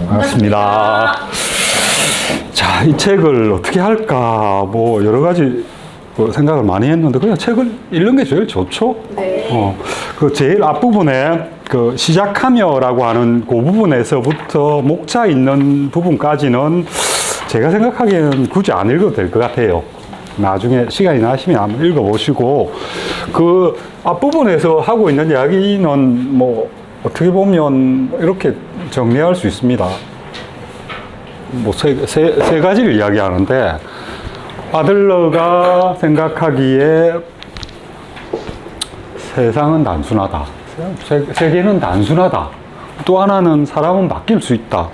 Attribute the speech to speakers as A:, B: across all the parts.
A: 반갑습니다. 자, 이 책을 어떻게 할까, 뭐, 여러 가지 생각을 많이 했는데, 그냥 책을 읽는 게 제일 좋죠?
B: 네.
A: 그 제일 앞부분에 그 시작하며라고 하는 그 부분에서부터 목차 있는 부분까지는 제가 생각하기에는 굳이 안 읽어도 될 것 같아요. 나중에 시간이 나시면 한번 읽어보시고, 그 앞부분에서 하고 있는 이야기는 뭐, 어떻게 보면 이렇게 정리할 수 있습니다. 뭐, 세 가지를 이야기하는데, 아들러가 생각하기에 세상은 단순하다. 세계는 단순하다. 또 하나는 사람은 바뀔 수 있다.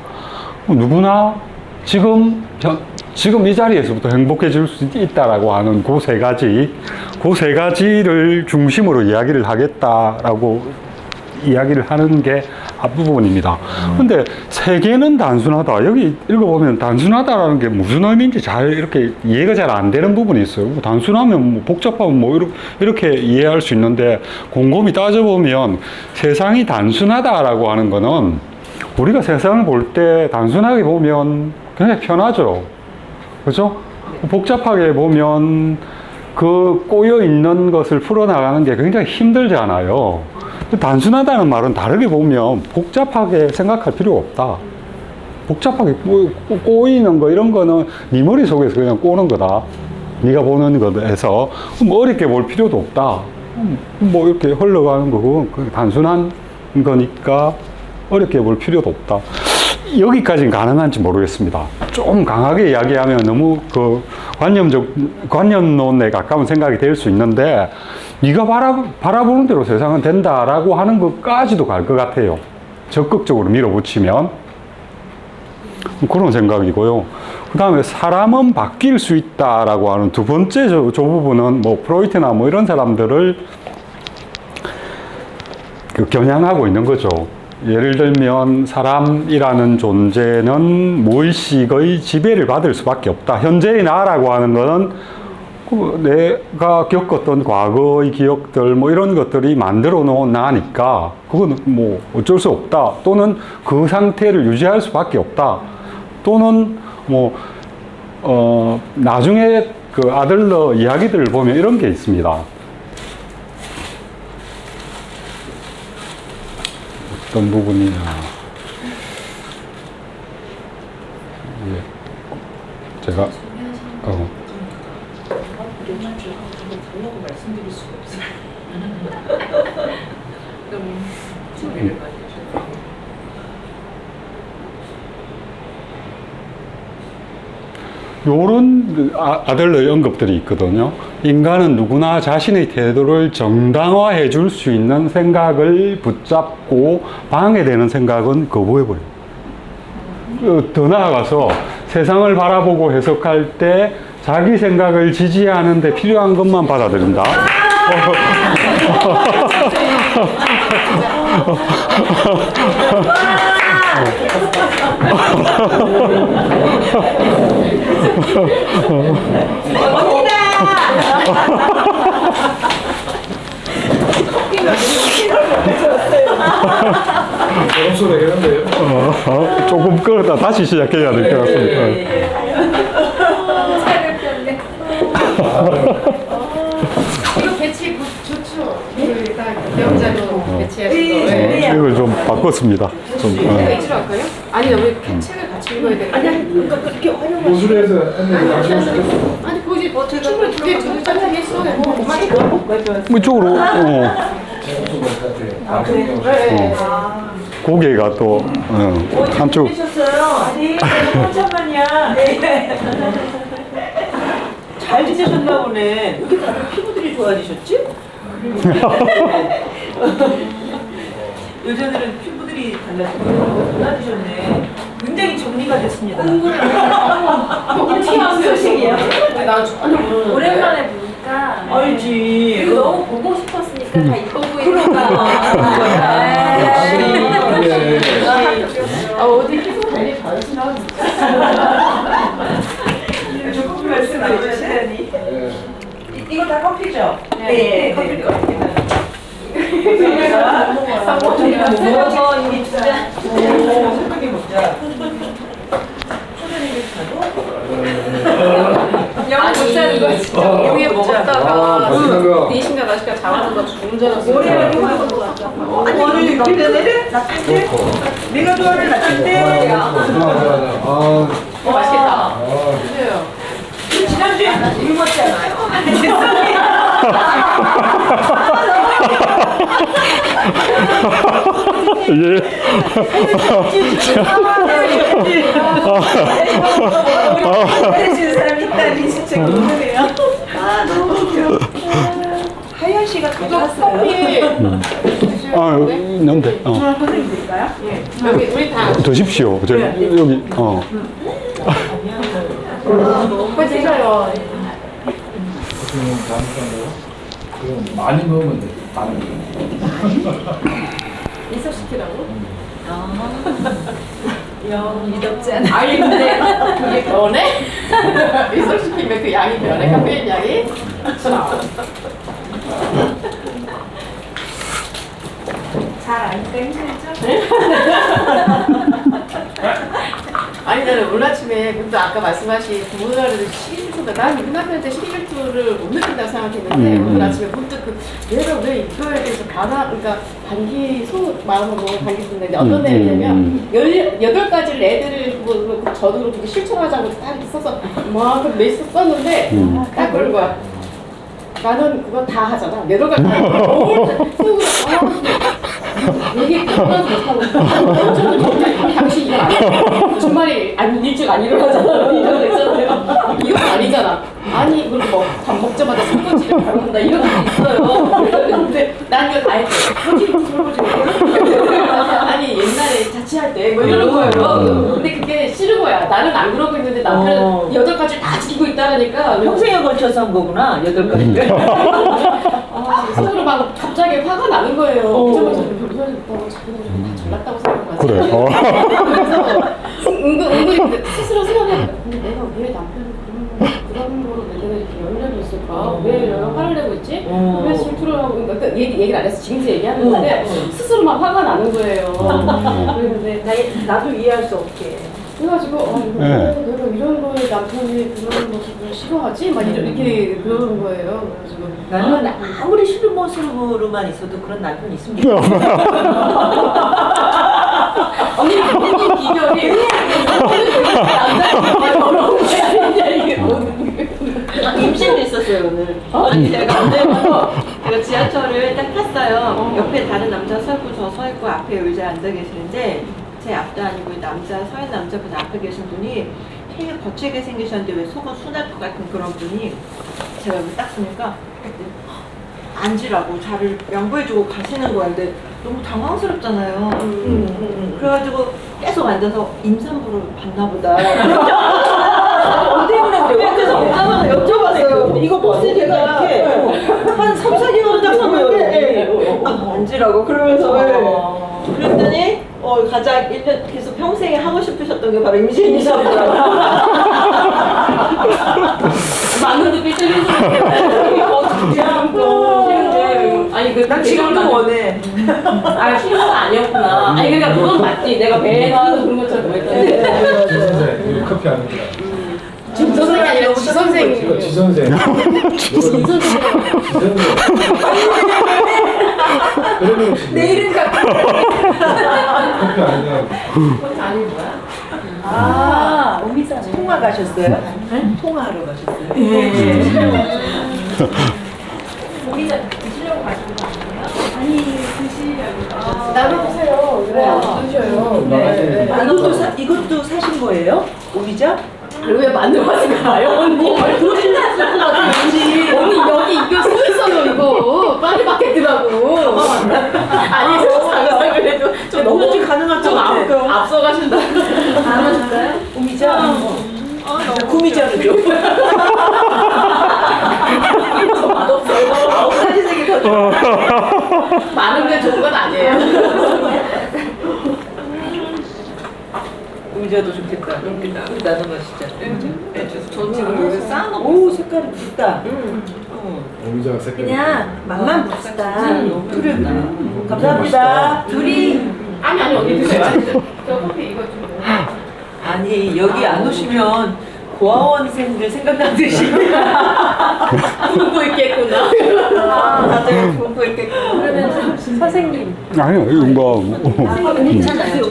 A: 누구나 지금 이 자리에서부터 행복해질 수 있다라고 하는 그 세 가지를 중심으로 이야기를 하겠다라고 이야기를 하는 게 앞부분입니다. 근데 세계는 단순하다. 여기 읽어보면 단순하다라는 게 무슨 의미인지 잘 이렇게 이해가 잘 안 되는 부분이 있어요. 단순하면 뭐 복잡하면 뭐 이렇게 이해할 수 있는데 곰곰이 따져보면 세상이 단순하다라고 하는 거는 우리가 세상을 볼 때 단순하게 보면 굉장히 편하죠. 그죠? 복잡하게 보면 그 꼬여 있는 것을 풀어나가는 게 굉장히 힘들잖아요. 단순하다는 말은 다르게 보면 복잡하게 생각할 필요가 없다. 복잡하게 꼬이는 거 이런 거는 네 머릿속에서 그냥 꼬는 거다. 네가 보는 거에서 뭐 어렵게 볼 필요도 없다. 뭐 이렇게 흘러가는 거고 단순한 거니까 어렵게 볼 필요도 없다. 여기까지는 가능한지 모르겠습니다. 좀 강하게 이야기하면 너무 그 관념론에 가까운 생각이 될 수 있는데 네가 바라보는 대로 세상은 된다라고 하는 것까지도 갈 것 같아요. 적극적으로 밀어붙이면 그런 생각이고요. 그 다음에 사람은 바뀔 수 있다라고 하는 두 번째 저 부분은 뭐 프로이트나 뭐 이런 사람들을 겨냥하고 있는 거죠. 예를 들면 사람이라는 존재는 무의식의 지배를 받을 수밖에 없다. 현재의 나라고 하는 거는 내가 겪었던 과거의 기억들 뭐 이런 것들이 만들어 놓은 나니까 그건 뭐 어쩔 수 없다. 또는 그 상태를 유지할 수밖에 없다. 또는 뭐 나중에 그 아들러 이야기들을 보면 이런 게 있습니다. 어떤 부분이냐. 제가
B: 말씀드릴 수가 없어요.
A: 요런 아들러의 언급들이 있거든요. 인간은 누구나 자신의 태도를 정당화해 줄 수 있는 생각을 붙잡고 방해되는 생각은 거부해버려요. 더 나아가서 세상을 바라보고 해석할 때 자기 생각을 지지하는 데 필요한 것만 받아들인다. 조금 끌었다 다시 시작해야 될 것 같습니다.
B: 이거 배치 좋죠. 명자로 배치하신 거.
A: 이걸 좀 바꿨습니다. 좀.
B: 내가 이치로 할까요? 아니 우리 책을 같이 읽어야 돼. 아니 그러니까 그렇게 활용하시.
C: 모술에서
B: 아니 거기 뭐 충분히 두개 짜증 했어요.
A: 뭐 이쪽으로.
B: 네.
A: 고개가 또 한쪽.
D: 아니 잠깐만요. 잘 지내셨나 보네. 이렇게 다들 피부들이 좋아지셨지? 여자들은 피부들이 달라지셨네. 굉장히 정리가 됐습니다.
B: 소식이에요. 나 전혀 모르는데.
E: 오랜만에 보니까
D: 알지.
E: 그리고 너무 보고 싶었으니까 다 이뻐 보이니까
B: 어디 피부 관리 잘하시나?
D: 조금 말씀 안 주시다니. 이거 다 커피죠? 네, 커피 먹어서 이미 두 잔. 생각해 먹자.
B: 머리를
D: 아니 이렇게 내려? 라떼인데? 내가 좋아하는 라떼인데?
B: 맛있겠다. 드세요.
D: 지난주에 물 먹잖아요.
A: 예.
D: 해주는 사람이 있다니 진짜 궁금해요. 아 너무 웃겨. 하연 씨가 가져왔어요.
B: 커피
A: 아, 있는데.
D: 선생님 드릴까요?
B: 여기 우리 다
A: 드십시오. 여기.
B: 오빠 드셔요.
C: 그럼 많이 먹으면 돼. 많이.
B: 이석시키라고?
E: 영 미덥지 않아.
B: 아니 근데 그게 변해? 이석시키면 그 양이 변해? 카페인 양이?
D: 잘 아니까 힘들죠?
B: 아니 나는 오늘 아침에 근데 아까 말씀하신 부모들한테 식이주가 난 우리 남편한테 식이주를 못 느낀다고 생각했는데 오늘 아침에 문득 얘가 왜 이거에 대해서 그러니까 반기 마음으로 반기는데 어떤 애냐면 18가지 레드를 저도 그렇게 실천하자고 딱 써서 막 메시지 썼는데 딱 그런 거야. 나는 그거 다 하잖아. 8가지 다 이게 그만 못하고 당신 이거 아니야. 주말에 일찍 안 일어나잖아. 이런 거 있잖아요. 이건 아니잖아. 아니 그리고 뭐밥 먹자마자 설거지를 바른다 이런 거 있어요. 근데 난 이거 다 했어. 설거지 아니 옛날에 자취할 때 뭐 이러는 거예요. 근데 그게 싫은 거야. 나는 안 그러고 있는데 남편은 8가지를 다 지키고 있다니까
D: 평생에 걸쳐서 한 거구나 8가지.
B: 속으로 막 갑자기 화가 나는 거예요. 그러자마자 변호사님 있다고 자기는 다 잘났다고 생각하지.
A: 그래.
B: 그래서 은근히 스스로 생각해. 근데 내가 왜 남편을 그런 거로 왜 내가 이렇게 연연이 있을까? 왜 화를 내고 있지? 왜 질투를 하고 있는가? 그러니까 얘기를 안 해서 지금서 얘기하는 건데 스스로 막 화가 나는 거예요. 그런데 나도 이해할 수 없게. 그래가지고 내가 이런 거에 남편이 그런 모습을 싫어하지? 막 이렇게 그러는 거예요. 그래가지고
D: 나는 아무리 싫은 모습으로만 있어도 그런 남편이 있으면 좋겠어.
B: 언니 모든 비결이 남자 더러운 게 아니냐 이게
F: 임신도 있었어요 오늘. 아니 제가 언제부터 제가 지하철을 딱 탔어요. 옆에 다른 남자 서 있고 저 서 있고 앞에 의자에 앉아 계시는데 제 앞도 아니고 남자 서 있는 남자분 앞에 계신 분이 되게 거칠게 생기셨는데 왜 속은 순할 것 같은 그런 분이 제가 여기 딱 보니까 앉으라고 자리를 양보해주고 가시는 거예요. 근데 너무 당황스럽잖아요. 그래가지고 계속 앉아서 임산부를 봤나 보다.
D: 때문에 그래요?
F: 그래서 엄마가 여쭤봤어요. 이거 뭐지? 제가 한 3, 4개월 딱 사고요. 앉으라고 그러면서 그랬더니 가장 1년 계속 평생에 하고 싶으셨던 게 바로 임신이셨더라고요.
B: 많은 분들이 아니
D: 난 지금도 원해.
B: 아 싫은 건 아니었구나. 아니 그러니까 그건 맞지. 내가 배에서 그런 것처럼 보였는데
C: 지선생 커피 안 먹더라.
B: 지 선생이 아니라 지 선생.
C: 지선생. 지선생. 그러면 혹시
B: 내일은 갖고
C: 커피 아니냐?
B: 그건 아닌 거야.
D: 아, 통화 가셨어요? 통화하러 가셨어요?
E: 오미자 드시려고 가시는 거 아니에요?
B: 나도 드세요. 그래 드셔요. 네.
D: 이것도 사신 거예요? 오미자?
B: 왜 만들어왔을까요 언니? 그러시는 것 같아 왠지. 언니 여기 이거 써 있어요 이거. 빨리 받겠더라고. 아니 저 그래도 좀 너무
D: 너무 가능한 것 같아.
B: 앞서 가신다.
E: 안 하실까요?
D: 오미자? 구미자로 줘.
B: 저 맛없어요.
D: 사진색이 더 좋아.
B: 많은데 좋은 건 아니에요.
D: 오미자도 좋겠다. 나눠 마시자.
F: 저 지금 여기 쌓아놓고
D: 오, 색깔이 굵다.
C: 오미자 색깔.
F: 그냥 맛만 봅시다.
D: 그래. 감사합니다.
F: 둘이
B: 아니 언니 드세요. 저 커피 이거 좀.
D: 아니, 여기 안 오시면 고아원생들 생각나듯이.
B: 공부 있겠구나.
F: 다들 공부 있겠구나.
E: 그러면 선생님.
A: 아니요, 이거 뭐.
F: 괜찮아요.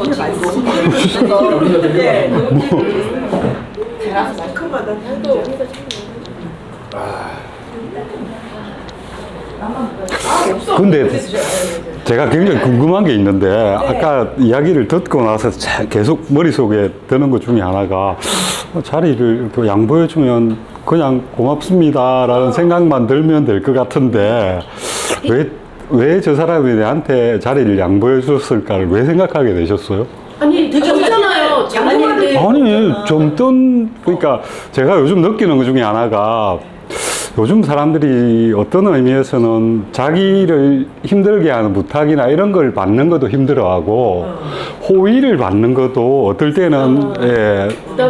F: 네.
B: 잘하서
D: 마다
A: 근데 제가 굉장히 궁금한 게 있는데 아까 이야기를 듣고 나서 계속 머릿속에 드는 것 중에 하나가 자리를 이렇게 양보해주면 그냥 고맙습니다라는 생각만 들면 될 것 같은데 왜 저 사람이 내한테 자리를 양보해 줬을까를 왜 생각하게 되셨어요?
B: 아니 되게 없잖아요. 장모한테
A: 아니 그러니까 제가 요즘 느끼는 것 중에 하나가 요즘 사람들이 어떤 의미에서는 자기를 힘들게 하는 부탁이나 이런 걸 받는 것도 힘들어하고 호의를 받는 것도 어떨 때는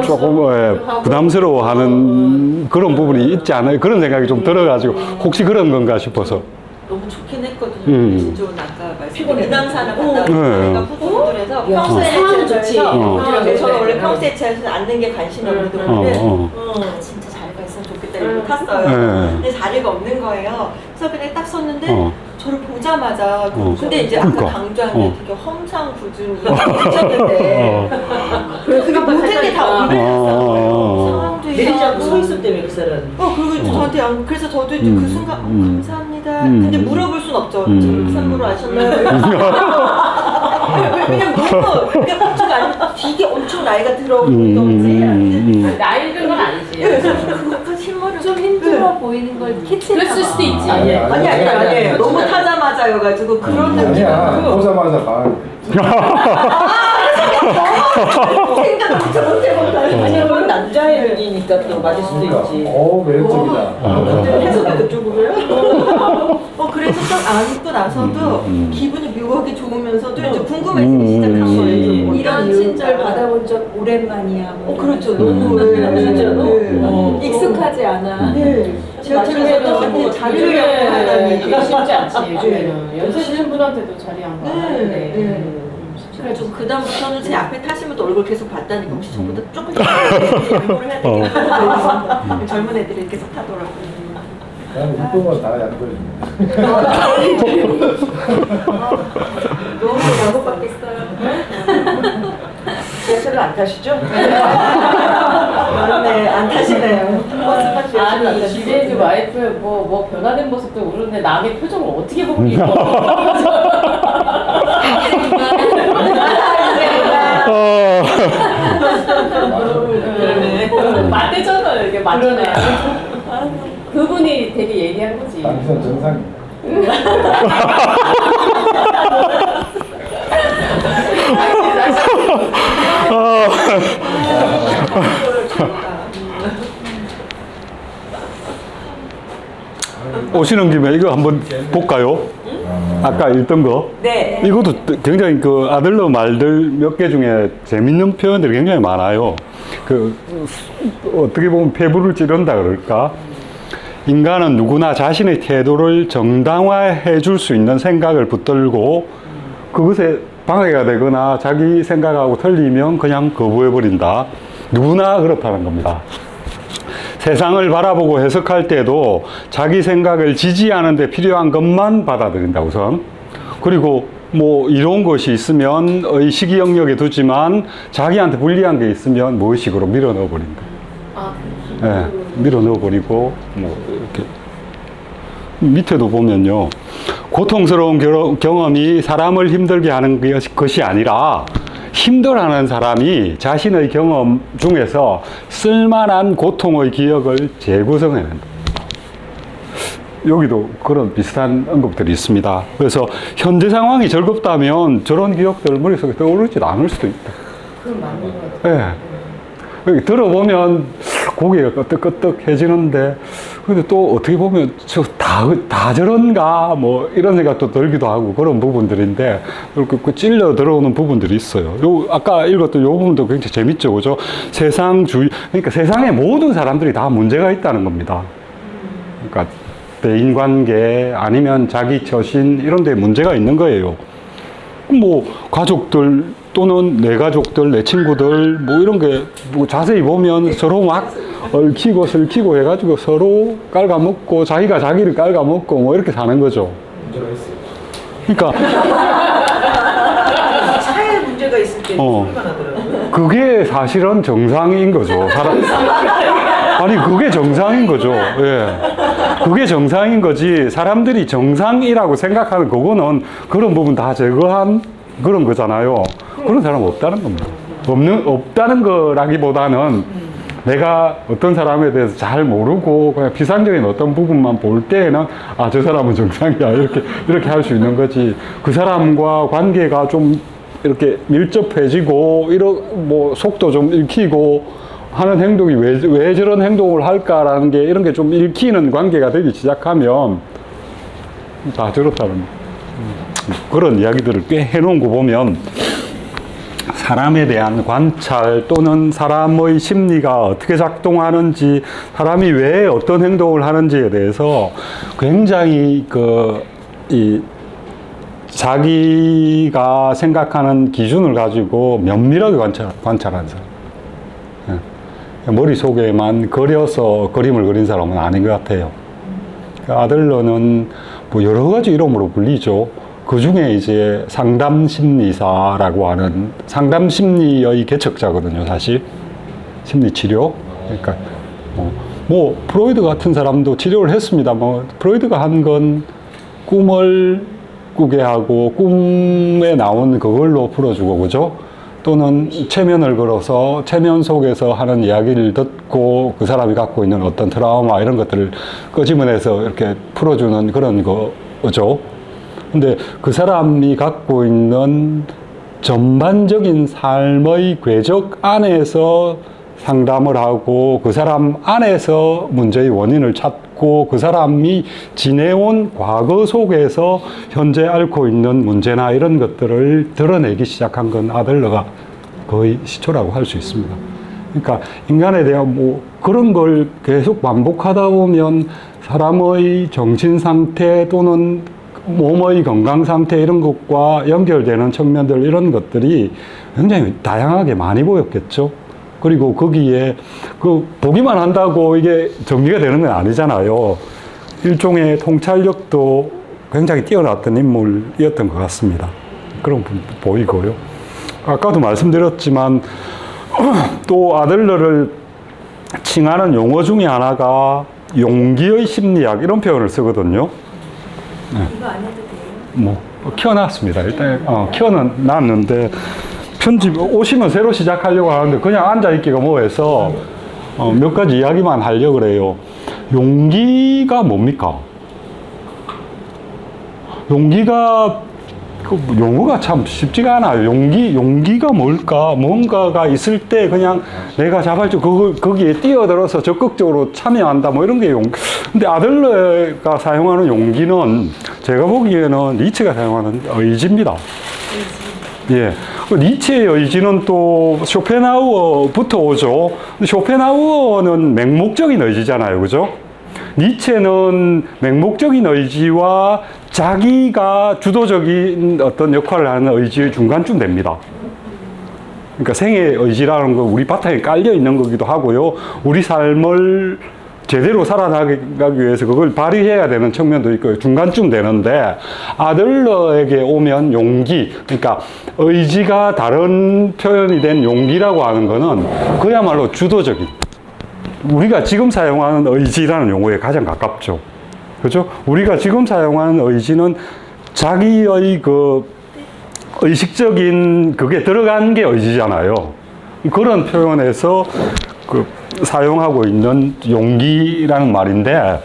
A: 조금 부담스러워하는 그런 부분이 있지 않아요? 그런 생각이 좀 들어가지고 혹시 그런 건가 싶어서.
F: 너무 좋긴 했거든요. 진짜 아까 말씀드린 이남산을 갔다
A: 네.
F: 오니까 후보들에서 평소에
B: 상황은 좋지.
F: 제처에서 저는 원래 평소에 제처에서 앉는 게 관심이 없는 동안에 진짜 자리가 있으면 좋겠다 이러고 탔어요.
A: 네.
F: 근데 자리가 없는 거예요. 그래서 그냥 딱 섰는데 저를 보자마자 근데 이제
A: 그러니까.
F: 아까 강조한 게 되게 험상궂은 미쳤는데 그게 모든 게 다 올려놨어요. 상황도
D: 내리지 않고 서
F: 이상하고
D: 있었다며 그 사람.
F: 그리고 저한테 그래서 저도 이제 그 순간 감사합니다. 근데 물어볼 순 없죠. 선물을 하셨나요? 그냥 너무 그러니까 제가 되게 엄청 나이가 들어 보이던지
B: 나이 든 건 아니지.
F: 그 실물을
E: 좀 힘들어 보이는 걸 캐치했나
B: 그랬을 수도 있지.
F: 아니에요. 너무 타자마자여가지고 그런 느낌
C: 아니야.
F: 없고
C: 보자마자 가.
F: 생각을 못해본다.
D: 아니면 남자의 눈이니까 또 맞을 수도 있지.
C: 매력적이다.
D: 해석이 그쪽으로요?
F: 그래서 딱 안고 나서도 기분이 묘하게 좋으면서도 이제 궁금해지기 시작한 거예요.
E: 이런 친절 받아본 적 오랜만이야. 뭐.
F: 그렇죠. 너무
E: 진짜로? 익숙하지 않아.
F: 지하철에서도 자리를
B: 요즘에는
F: 양보하다니
B: 쉽지 않지. 요즘에는 연세시는 분한테도 자리 안 가는데.
F: 그래서 그다음부터는 제 앞에 타시면 또 얼굴 계속 봤다니까 혹시 저보다 조금 양보를 해야 되겠다. 젊은 애들이 계속 타더라고요.
C: 나는 운동은 다 양보해줍니다.
F: 너무 양보받겠어요.
D: 지하철을 안 타시죠?
F: 네, 안 타시네요. 버스만 지하철 안
B: 아니
F: 타시고.
B: 집에 있는 와이프의 뭐 변화된 모습도 모르는데 남의 표정을 어떻게 보고 있어? 맞대잖아요. 이게 맞잖아요. 그분이 되게 예리한 거지.
C: 당신은 정상이.
A: 오시는 김에 이거 한번 볼까요? 아까 읽던 거.
F: 네.
A: 이것도 굉장히 그 아들러 말들 몇 개 중에 재밌는 표현들이 굉장히 많아요. 그 어떻게 보면 폐부를 찌른다 그럴까? 인간은 누구나 자신의 태도를 정당화해 줄 수 있는 생각을 붙들고 그것에 방해가 되거나 자기 생각하고 틀리면 그냥 거부해 버린다. 누구나 그렇다는 겁니다. 세상을 바라보고 해석할 때도 자기 생각을 지지하는 데 필요한 것만 받아들인다 우선. 그리고 뭐 이런 것이 있으면 의식이 영역에 두지만 자기한테 불리한 게 있으면 무의식으로 밀어 넣어 버린다. 예, 밀어 넣어 버리고 뭐 이렇게 밑에도 보면요. 고통스러운 경험이 사람을 힘들게 하는 것이 아니라 힘들어하는 사람이 자신의 경험 중에서 쓸만한 고통의 기억을 재구성해낸다. 여기도 그런 비슷한 언급들이 있습니다. 그래서 현재 상황이 즐겁다면 저런 기억들 머릿속에 떠오르지도 않을 수도 있다.
B: 그건 맞는 것 같아요.
A: 예. 여기 들어보면 고개가 끄덕끄덕해지는데 근데 또 어떻게 보면 다 저런가 뭐 이런 생각도 들기도 하고 그런 부분들인데 이렇게 찔려 들어오는 부분들이 있어요. 아까 읽었던 요 부분도 굉장히 재밌죠, 그죠? 그러니까 세상에 모든 사람들이 다 문제가 있다는 겁니다. 그러니까 대인관계 아니면 자기 처신 이런 데 문제가 있는 거예요. 뭐 가족들 또는 내 가족들, 내 친구들 뭐 이런 게 뭐 자세히 보면 서로 막 얽히고 설키고 해가지고 서로 깔아먹고 자기가 자기를 깔아먹고 뭐 이렇게 사는 거죠.
C: 문제가 있어요.
A: 그러니까
D: 차에 문제가 있을 때
A: 어.
D: 소리가 나더라고요.
A: 그게 사실은 정상인 거죠. 아니 그게 정상인 거죠. 예. 그게 정상인 거지. 사람들이 정상이라고 생각하는 그거는 그런 부분 다 제거한 그런 거잖아요. 그런 사람 없다는 겁니다. 없다는 거라기보다는 내가 어떤 사람에 대해서 잘 모르고 그냥 피상적인 어떤 부분만 볼 때에는 아, 저 사람은 정상이야. 이렇게 할 수 있는 거지. 그 사람과 관계가 좀 이렇게 밀접해지고 뭐 속도 좀 읽히고 하는 행동이 왜 저런 행동을 할까라는 게 이런 게 좀 읽히는 관계가 되기 시작하면 다 저렇다는 그런 이야기들을 꽤 해놓은 거 보면 사람에 대한 관찰 또는 사람의 심리가 어떻게 작동하는지 사람이 왜 어떤 행동을 하는지에 대해서 굉장히 자기가 생각하는 기준을 가지고 면밀하게 관찰하는 사람. 머릿속에만 그려서 그림을 그린 사람은 아닌 것 같아요. 아들러는 뭐 여러 가지 이름으로 불리죠. 그 중에 이제 상담심리사라고 하는 상담심리의 개척자거든요, 사실. 심리치료. 그러니까, 뭐, 프로이드 같은 사람도 치료를 했습니다. 뭐, 프로이드가 한 건 꿈을 꾸게 하고 꿈에 나온 그걸로 풀어주고, 그죠? 또는 체면을 걸어서 체면 속에서 하는 이야기를 듣고 그 사람이 갖고 있는 어떤 트라우마 이런 것들을 끄집어내서 이렇게 풀어주는 그런 거죠. 근데 그 사람이 갖고 있는 전반적인 삶의 궤적 안에서 상담을 하고 그 사람 안에서 문제의 원인을 찾고 그 사람이 지내온 과거 속에서 현재 앓고 있는 문제나 이런 것들을 드러내기 시작한 건 아들러가 거의 시초라고 할 수 있습니다. 그러니까 인간에 대한 뭐 그런 걸 계속 반복하다 보면 사람의 정신 상태 또는 몸의 건강 상태 이런 것과 연결되는 측면들 이런 것들이 굉장히 다양하게 많이 보였겠죠. 그리고 거기에 보기만 한다고 이게 정리가 되는 건 아니잖아요. 일종의 통찰력도 굉장히 뛰어났던 인물이었던 것 같습니다. 그런 부분 보이고요. 아까도 말씀드렸지만 또 아들러를 칭하는 용어 중에 하나가 용기의 심리학 이런 표현을 쓰거든요.
E: 이거 안 해도 돼요?
A: 뭐 키워놨습니다. 일단 키워는 놨는데 편집 오시면 새로 시작하려고 하는데 그냥 앉아있기가 뭐해서 몇 가지 이야기만 하려고 그래요. 용기가 뭡니까? 용기가 용어가 참 쉽지가 않아요. 용기가 뭘까? 뭔가가 있을 때 그냥 내가 자발적으로 거기에 뛰어들어서 적극적으로 참여한다 뭐 이런 게 근데 아들러가 사용하는 용기는 제가 보기에는 니체가 사용하는 의지입니다. 예. 니체의 의지는 또 쇼펜하우어부터 오죠. 근데 쇼펜하우어는 맹목적인 의지잖아요. 그죠? 니체는 맹목적인 의지와 자기가 주도적인 어떤 역할을 하는 의지의 중간쯤 됩니다. 그러니까 생의 의지라는 건 우리 바탕에 깔려 있는 거기도 하고요. 우리 삶을 제대로 살아나가기 위해서 그걸 발휘해야 되는 측면도 있고 중간쯤 되는데 아들러에게 오면 용기, 그러니까 의지가 다른 표현이 된 용기라고 하는 거는 그야말로 주도적인 우리가 지금 사용하는 의지라는 용어에 가장 가깝죠. 그죠? 우리가 지금 사용하는 의지는 자기의 그 의식적인 그게 들어간 게 의지잖아요. 그런 표현에서 사용하고 있는 용기라는 말인데,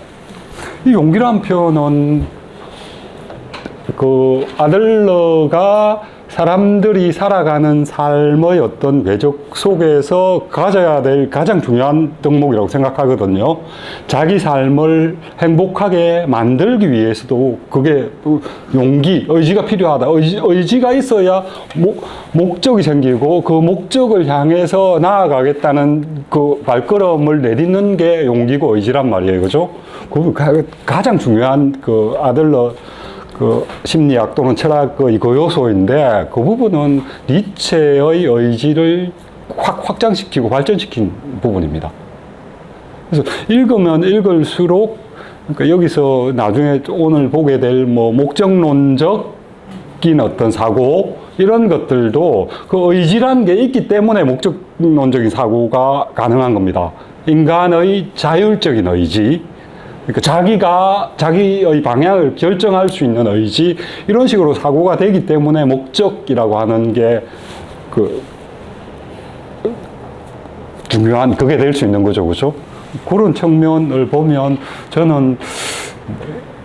A: 이 용기라는 표현은 아들러가 사람들이 살아가는 삶의 어떤 궤적 속에서 가져야 될 가장 중요한 덕목이라고 생각하거든요. 자기 삶을 행복하게 만들기 위해서도 그게 용기, 의지가 필요하다. 의지가 있어야 목적이 생기고 그 목적을 향해서 나아가겠다는 그 발걸음을 내딛는 게 용기고 의지란 말이에요. 그죠? 그 가장 중요한 아들러 심리학 또는 철학의 그 요소인데 그 부분은 니체의 의지를 확장시키고 발전시킨 부분입니다. 그래서 읽으면 읽을수록 그러니까 여기서 나중에 오늘 보게 될 뭐 목적론적인 어떤 사고 이런 것들도 그 의지라는 게 있기 때문에 목적론적인 사고가 가능한 겁니다. 인간의 자율적인 의지, 그러니까 자기의 방향을 결정할 수 있는 의지, 이런 식으로 사고가 되기 때문에 목적이라고 하는 게 중요한 그게 될 수 있는 거죠, 그죠? 그런 측면을 보면 저는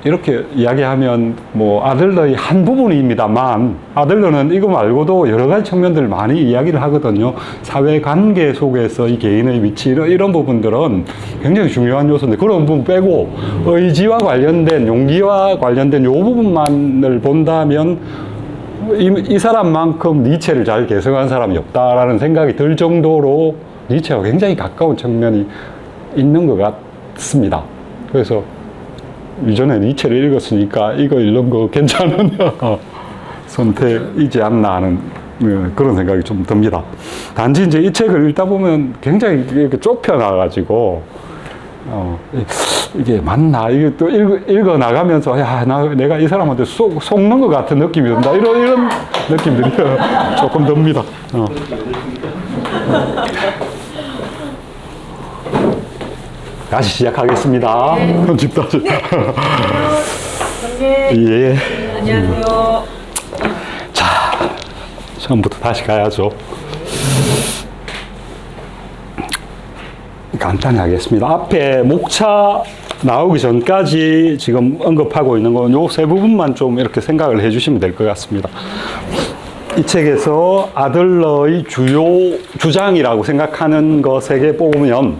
A: 이렇게 이야기하면 뭐 아들러의 한 부분입니다만 아들러는 이거 말고도 여러 가지 측면들을 많이 이야기를 하거든요. 사회관계 속에서 이 개인의 위치 이런 부분들은 굉장히 중요한 요소인데 그런 부분 빼고 의지와 관련된 용기와 관련된 요 부분만을 본다면 이 사람만큼 니체를 잘 개성한 사람이 없다라는 생각이 들 정도로 니체와 굉장히 가까운 측면이 있는 것 같습니다. 그래서 이전에 니체를 읽었으니까 이거 읽는 거 괜찮은 선택이지 않나 하는 그런 생각이 좀 듭니다. 단지 이제 이 책을 읽다 보면 굉장히 이렇게 좁혀놔가지고 이게 맞나? 이게 또 읽어 나가면서 야, 내가 이 사람한테 속는 것 같은 느낌이 든다. 이런 느낌들이 조금 듭니다. 다시 시작하겠습니다. 편집도 예.
D: 안녕하세요.
A: 자, 처음부터 다시 가야죠. 간단히 하겠습니다. 앞에 목차 나오기 전까지 지금 언급하고 있는 건 요 세 부분만 좀 이렇게 생각을 해주시면 될 것 같습니다. 이 책에서 아들러의 주요 주장이라고 생각하는 거 세 개 뽑으면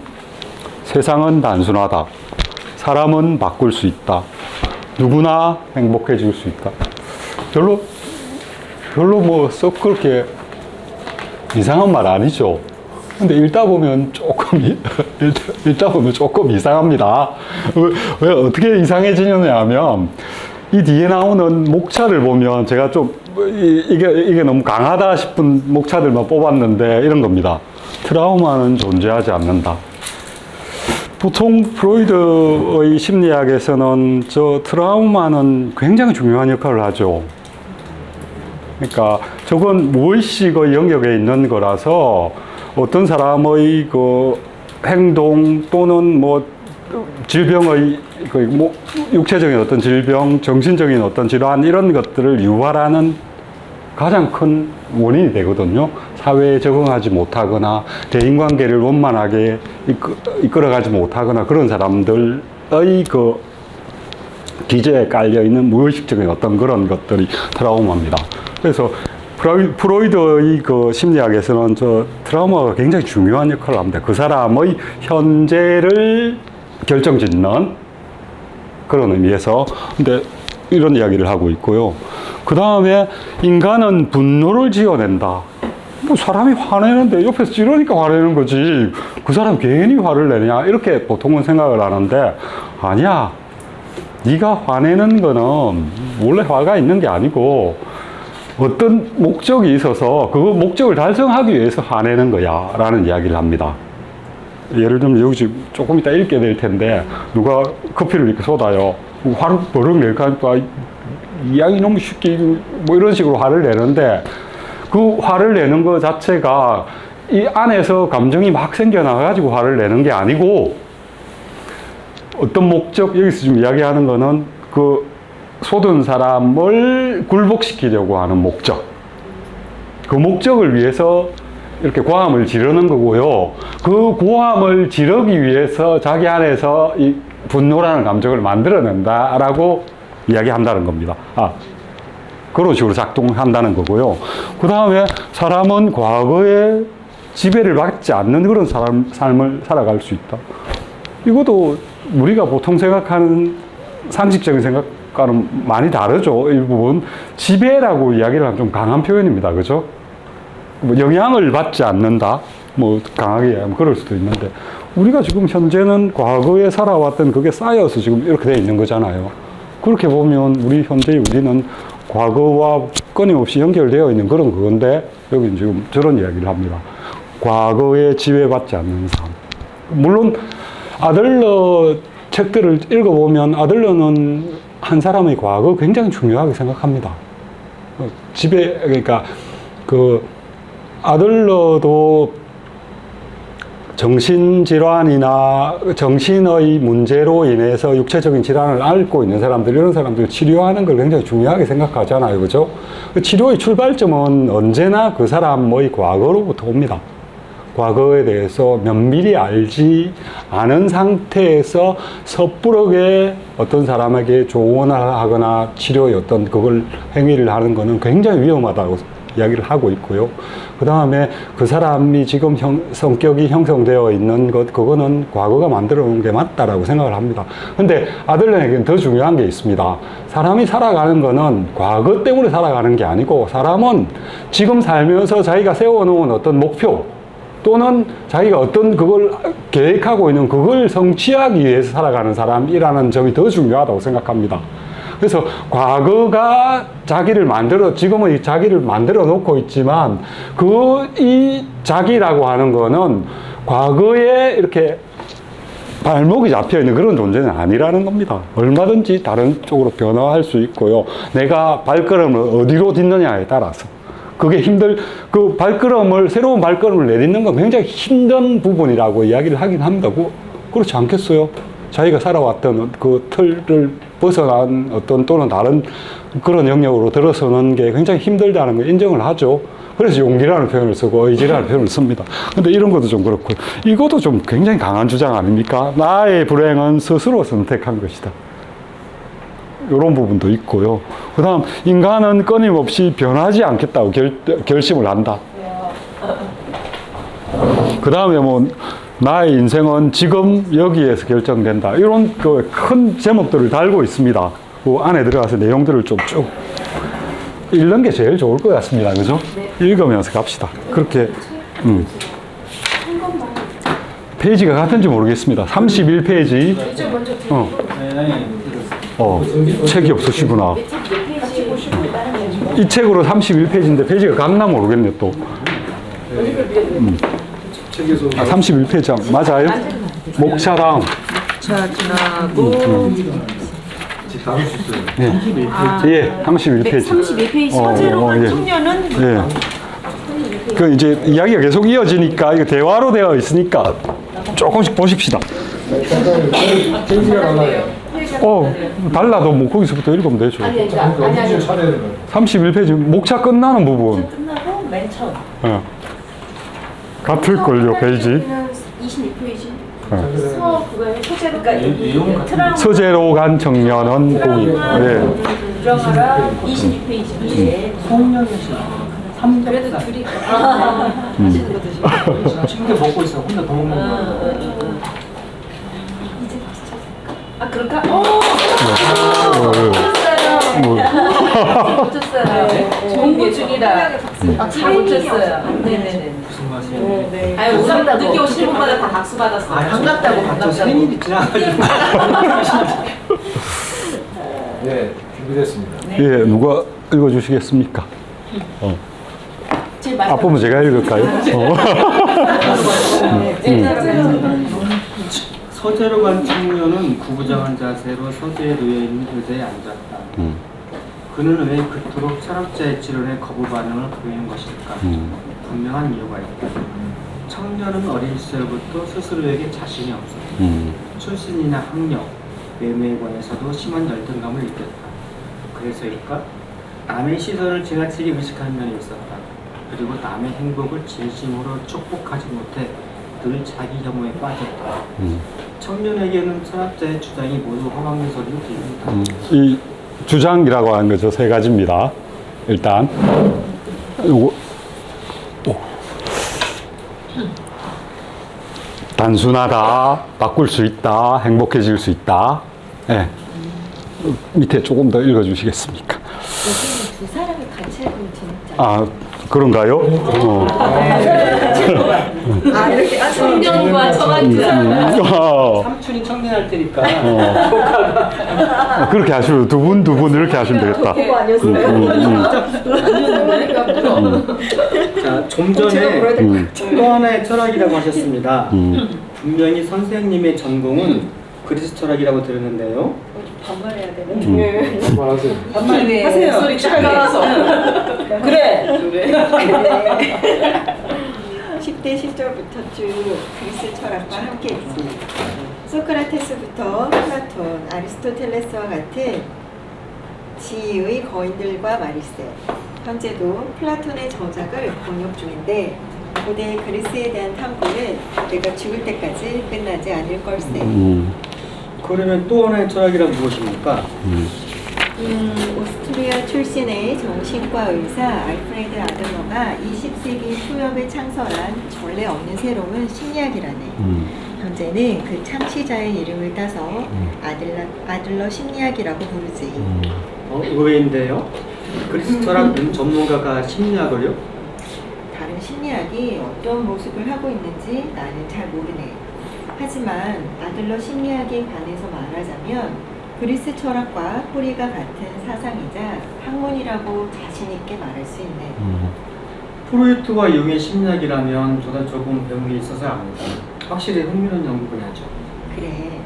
A: 세상은 단순하다. 사람은 바꿀 수 있다. 누구나 행복해질 수 있다. 별로 뭐 썩 그렇게 이상한 말 아니죠. 근데 읽다 보면 조금 이상합니다. 왜 어떻게 이상해지느냐 하면 이 뒤에 나오는 목차를 보면 제가 좀 이게 너무 강하다 싶은 목차들만 뽑았는데 이런 겁니다. 트라우마는 존재하지 않는다. 보통 프로이드의 심리학에서는 저 트라우마는 굉장히 중요한 역할을 하죠. 그러니까 저건 무의식의 영역에 있는 거라서 어떤 사람의 그 행동 또는 뭐 질병의 뭐 육체적인 어떤 질병, 정신적인 어떤 질환 이런 것들을 유발하는 가장 큰 원인이 되거든요. 사회에 적응하지 못하거나 대인관계를 원만하게 이끌어가지 못하거나 그런 사람들의 그 기저에 깔려있는 무의식적인 어떤 그런 것들이 트라우마입니다. 그래서 프로이드의 그 심리학에서는 저 트라우마가 굉장히 중요한 역할을 합니다. 그 사람의 현재를 결정짓는 그런 의미에서 근데 이런 이야기를 하고 있고요. 그 다음에 인간은 분노를 지어낸다. 뭐 사람이 화내는데 옆에서 찌르니까 화내는 거지. 그 사람 괜히 화를 내냐 이렇게 보통은 생각을 하는데 아니야. 네가 화내는 거는 원래 화가 있는 게 아니고 어떤 목적이 있어서 그 목적을 달성하기 위해서 화내는 거야 라는 이야기를 합니다. 예를 들면 여기 지금 조금 이따 읽게 될 텐데 누가 커피를 이렇게 쏟아요. 화를 버럭 내니까 이야기 너무 쉽게 뭐 이런 식으로 화를 내는데 그 화를 내는 것 자체가 이 안에서 감정이 막 생겨나가지고 화를 내는 게 아니고 어떤 목적, 여기서 지금 이야기하는 거는 그 쏟은 사람을 굴복시키려고 하는 목적. 그 목적을 위해서 이렇게 고함을 지르는 거고요. 그 고함을 지르기 위해서 자기 안에서 이 분노라는 감정을 만들어낸다라고 이야기한다는 겁니다. 그런 식으로 작동한다는 거고요. 그 다음에 사람은 과거에 지배를 받지 않는 그런 삶을 살아갈 수 있다. 이것도 우리가 보통 생각하는 상식적인 생각과는 많이 다르죠. 일부분 지배라고 이야기를 하면 좀 강한 표현입니다. 그죠? 뭐 영향을 받지 않는다. 뭐 강하게 이야기하면 그럴 수도 있는데 우리가 지금 현재는 과거에 살아왔던 그게 쌓여서 지금 이렇게 돼 있는 거잖아요. 그렇게 보면 우리 현재의 우리는 과거와 끊임없이 연결되어 있는 그런 그건데 여기 지금 저런 이야기를 합니다. 과거에 지배받지 않는 삶. 물론 아들러 책들을 읽어보면 아들러는 한 사람의 과거 굉장히 중요하게 생각합니다. 집에, 그러니까 그 아들러도 정신질환이나 정신의 문제로 인해서 육체적인 질환을 앓고 있는 사람들, 이런 사람들 치료하는 걸 굉장히 중요하게 생각하잖아요. 그죠? 그 치료의 출발점은 언제나 그 사람의 과거로부터 옵니다. 과거에 대해서 면밀히 알지 않은 상태에서 섣부르게 어떤 사람에게 조언을 하거나 치료의 어떤 그걸 행위를 하는 것은 굉장히 위험하다고 이야기를 하고 있고요. 그 다음에 그 사람이 지금 성격이 형성되어 있는 것, 그거는 과거가 만들어 놓은 게 맞다라고 생각을 합니다. 근데 아들에게는 더 중요한 게 있습니다. 사람이 살아가는 거는 과거 때문에 살아가는 게 아니고, 사람은 지금 살면서 자기가 세워놓은 어떤 목표, 또는 자기가 어떤 그걸 계획하고 있는 그걸 성취하기 위해서 살아가는 사람이라는 점이 더 중요하다고 생각합니다. 그래서 과거가 지금의 자기를 만들어 놓고 있지만, 이 자기라고 하는 거는 과거에 이렇게 발목이 잡혀 있는 그런 존재는 아니라는 겁니다. 얼마든지 다른 쪽으로 변화할 수 있고요. 내가 발걸음을 어디로 딛느냐에 따라서. 그게 새로운 발걸음을 내딛는 건 굉장히 힘든 부분이라고 이야기를 하긴 합니다. 그렇지 않겠어요? 자기가 살아왔던 그 틀을 벗어난 또는 다른 그런 영역으로 들어서는 게 굉장히 힘들다는 걸 인정을 하죠. 그래서 용기라는 표현을 쓰고 의지라는 표현을 씁니다. 근데 이런 것도 좀 그렇고요. 이것도 좀 굉장히 강한 주장 아닙니까? 나의 불행은 스스로 선택한 것이다. 이런 부분도 있고요. 그 다음, 인간은 끊임없이 변하지 않겠다고 결심을 한다. 그 다음에 나의 인생은 지금 여기에서 결정된다. 이런 그 큰 제목들을 달고 있습니다. 그 안에 들어가서 내용들을 좀 쭉 읽는 게 제일 좋을 것 같습니다. 그죠? 읽으면서 갑시다. 그렇게, 페이지가 같은지 모르겠습니다. 31페이지. 책이 없으시구나. 이 책으로 31페이지인데 페이지가 같나 모르겠네, 또. 31페이지 맞아요? 목차랑.
C: 다룰 수 있어요.
A: 예, 31페이지.
E: 31페이지 서재로만
A: 예.
E: 청년은
A: 예. 그 이제 이야기가 계속 이어지니까 이거 대화로 되어 있으니까 조금씩 보십시다.
C: 페이지가 달라요.
A: 달라도 거기서부터 읽으면 되죠.
B: 아니,
C: 그러니까 어디를 찾아야 되는 거예요?
A: 31페이지 목차 끝나는 부분.
E: 끝나고 맨 처음.
A: 예. 같을걸요, 페이지.
E: 26페이지.
B: 서 그거에 소재로
E: 그러니까 트라우마
A: 서재로 간 청년은 공익. 예.
E: 부정하라 26페이지. 예.
F: 그래도 둘이 하시는 거 드시고.
C: 침대 먹고 있어. 혼자 더 먹는 거야.
E: 아 그럴까?
F: 고쳤어요.
E: 공부 중이라 다 고쳤어요. 네네네.
C: 무슨 말씀이에요?
F: 아니 오늘 늦게 오시는 분마다 다 박수 받았어요.
B: 반갑다고.
C: 생일이 지나가지고. 네, 준비됐습니다.
A: 예, 누가 읽어주시겠습니까?
B: 제일 마지막.
A: 아프면 제가 읽을까요?
G: 서재로 간 청년은 구부정한 자세로 서재에 놓여있는 의자에 앉았다. 그는 왜 그토록 철학자의 치료에 거부 반응을 보이는 것일까? 분명한 이유가 있다. 청년은 어린 시절부터 스스로에게 자신이 없었다. 출신이나 학력, 외모에 관해서도 심한 열등감을 느꼈다. 그래서일까? 남의 시선을 지나치게 의식하는 면이 있었다. 그리고 남의 행복을 진심으로 축복하지 못해 늘 자기 혐오에 빠졌다. 청년에게는 철학자의 주장이 모두 험한 소리로 들립니다.
A: 이 주장이라고 하는 거죠. 세 가지입니다. 일단 요거 단순하다, 바꿀 수 있다, 행복해질 수 있다. 예. 밑에 조금 더 읽어주시겠습니까?
E: 여기는 두 사람이 같이 하면 재밌잖아.
A: 아, 그런가요?
E: 아 이렇게 청년과 청한 두 사람.
G: 삼촌이 청년할 때니까
A: 그렇게 하시면 두 분 이렇게 하시면 되겠다.
E: 그거 아니었어요?
B: 그러니까
G: 자, 좀 전에 또 하나의 철학이라고 하셨습니다. 분명히 선생님의 전공은 그리스 철학이라고 들었는데요.
E: 반말해야 되는.
C: 말하세요.
E: 하세요. 소리 딱 깔아서. 그래.
F: 10대 10절부터 쭉 그리스 철학과 함께 있습니다. 소크라테스부터 플라톤, 아리스토텔레스와 같은 지의 거인들과 마리세, 현재도 플라톤의 저작을 번역 중인데 고대 그리스에 대한 탐구는 내가 죽을 때까지 끝나지 않을 걸세.
G: 그러면 또 하나의 철학이란 무엇입니까?
F: 오스트리아 출신의 정신과 의사 알프레드 아들러가 20세기 후엽에 창설한 전례 없는 새로운 심리학이라네. 현재는 그 창시자의 이름을 따서 아들러 심리학이라고 부르지.
G: 의외인데요. 그리스 철학 전문가가 심리학을요?
F: 다른 심리학이 어떤 모습을 하고 있는지 나는 잘 모르네. 하지만 아들러 심리학에 관해서 말하자면 그리스 철학과 뿌리가 같은 사상이자 학문이라고 자신 있게 말할 수 있네.
G: 프로이트와 융의 심리학이라면 저도 조금 배운 게 있어서 압니다. 확실히 흥미로운 연구 분야죠.
F: 그래.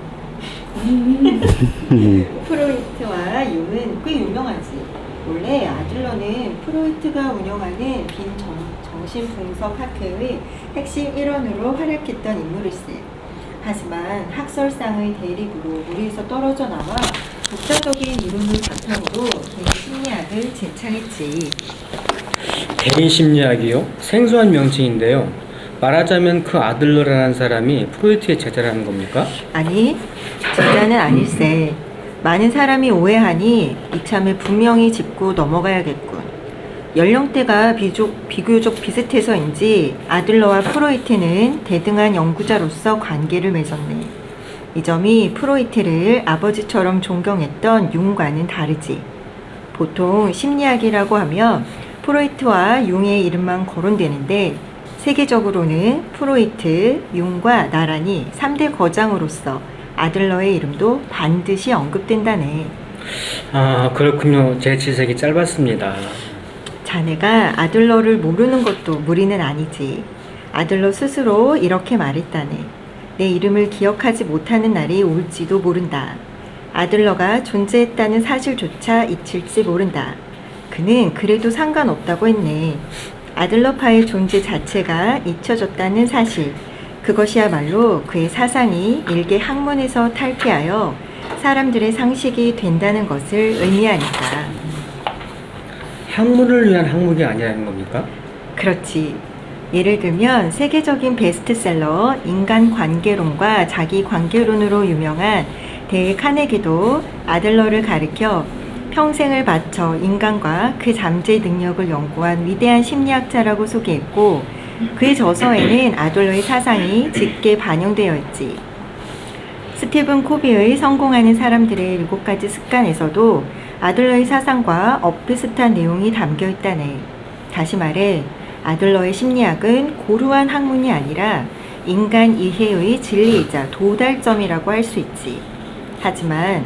F: 프로이트와 융은 꽤 유명하지. 원래 아들러는 프로이트가 운영하는 빈 정신분석 학회의 핵심 일원으로 활약했던 인물일세. 하지만 학설상의 대립으로 무리에서 떨어져 나와 독자적인 이론을 바탕으로 개인 심리학을 제창했지.
G: 개인 심리학이요? 생소한 명칭인데요. 말하자면 그 아들러라는 사람이 프로이트의 제자라는 겁니까?
F: 아니, 제자는 아닐세. 많은 사람이 오해하니 이참에 분명히 짚고 넘어가야겠군. 연령대가 비교적 비슷해서인지 아들러와 프로이트는 대등한 연구자로서 관계를 맺었네. 이 점이 프로이트를 아버지처럼 존경했던 융과는 다르지. 보통 심리학이라고 하면 프로이트와 융의 이름만 거론되는데 세계적으로는 프로이트, 융과 나란히 3대 거장으로서 아들러의 이름도 반드시 언급된다네.
G: 아, 그렇군요. 제 지식이 짧았습니다.
F: 자네가 아들러를 모르는 것도 무리는 아니지. 아들러 스스로 이렇게 말했다네. 내 이름을 기억하지 못하는 날이 올지도 모른다. 아들러가 존재했다는 사실조차 잊힐지 모른다. 그는 그래도 상관없다고 했네. 아들러파의 존재 자체가 잊혀졌다는 사실. 그것이야말로 그의 사상이 일개 학문에서 탈피하여 사람들의 상식이 된다는 것을 의미하니까.
G: 학문을 위한 학문이 아니라는 겁니까?
F: 그렇지. 예를 들면 세계적인 베스트셀러 인간관계론과 자기관계론으로 유명한 데일 카네기도 아들러를 가리켜 평생을 바쳐 인간과 그 잠재 능력을 연구한 위대한 심리학자라고 소개했고 그의 저서에는 아들러의 사상이 짙게 반영되어 있지. 스티븐 코비의 성공하는 사람들의 7가지 습관에서도 아들러의 사상과 엇비슷한 내용이 담겨 있다네. 다시 말해 아들러의 심리학은 고루한 학문이 아니라 인간 이해의 진리이자 도달점이라고 할 수 있지. 하지만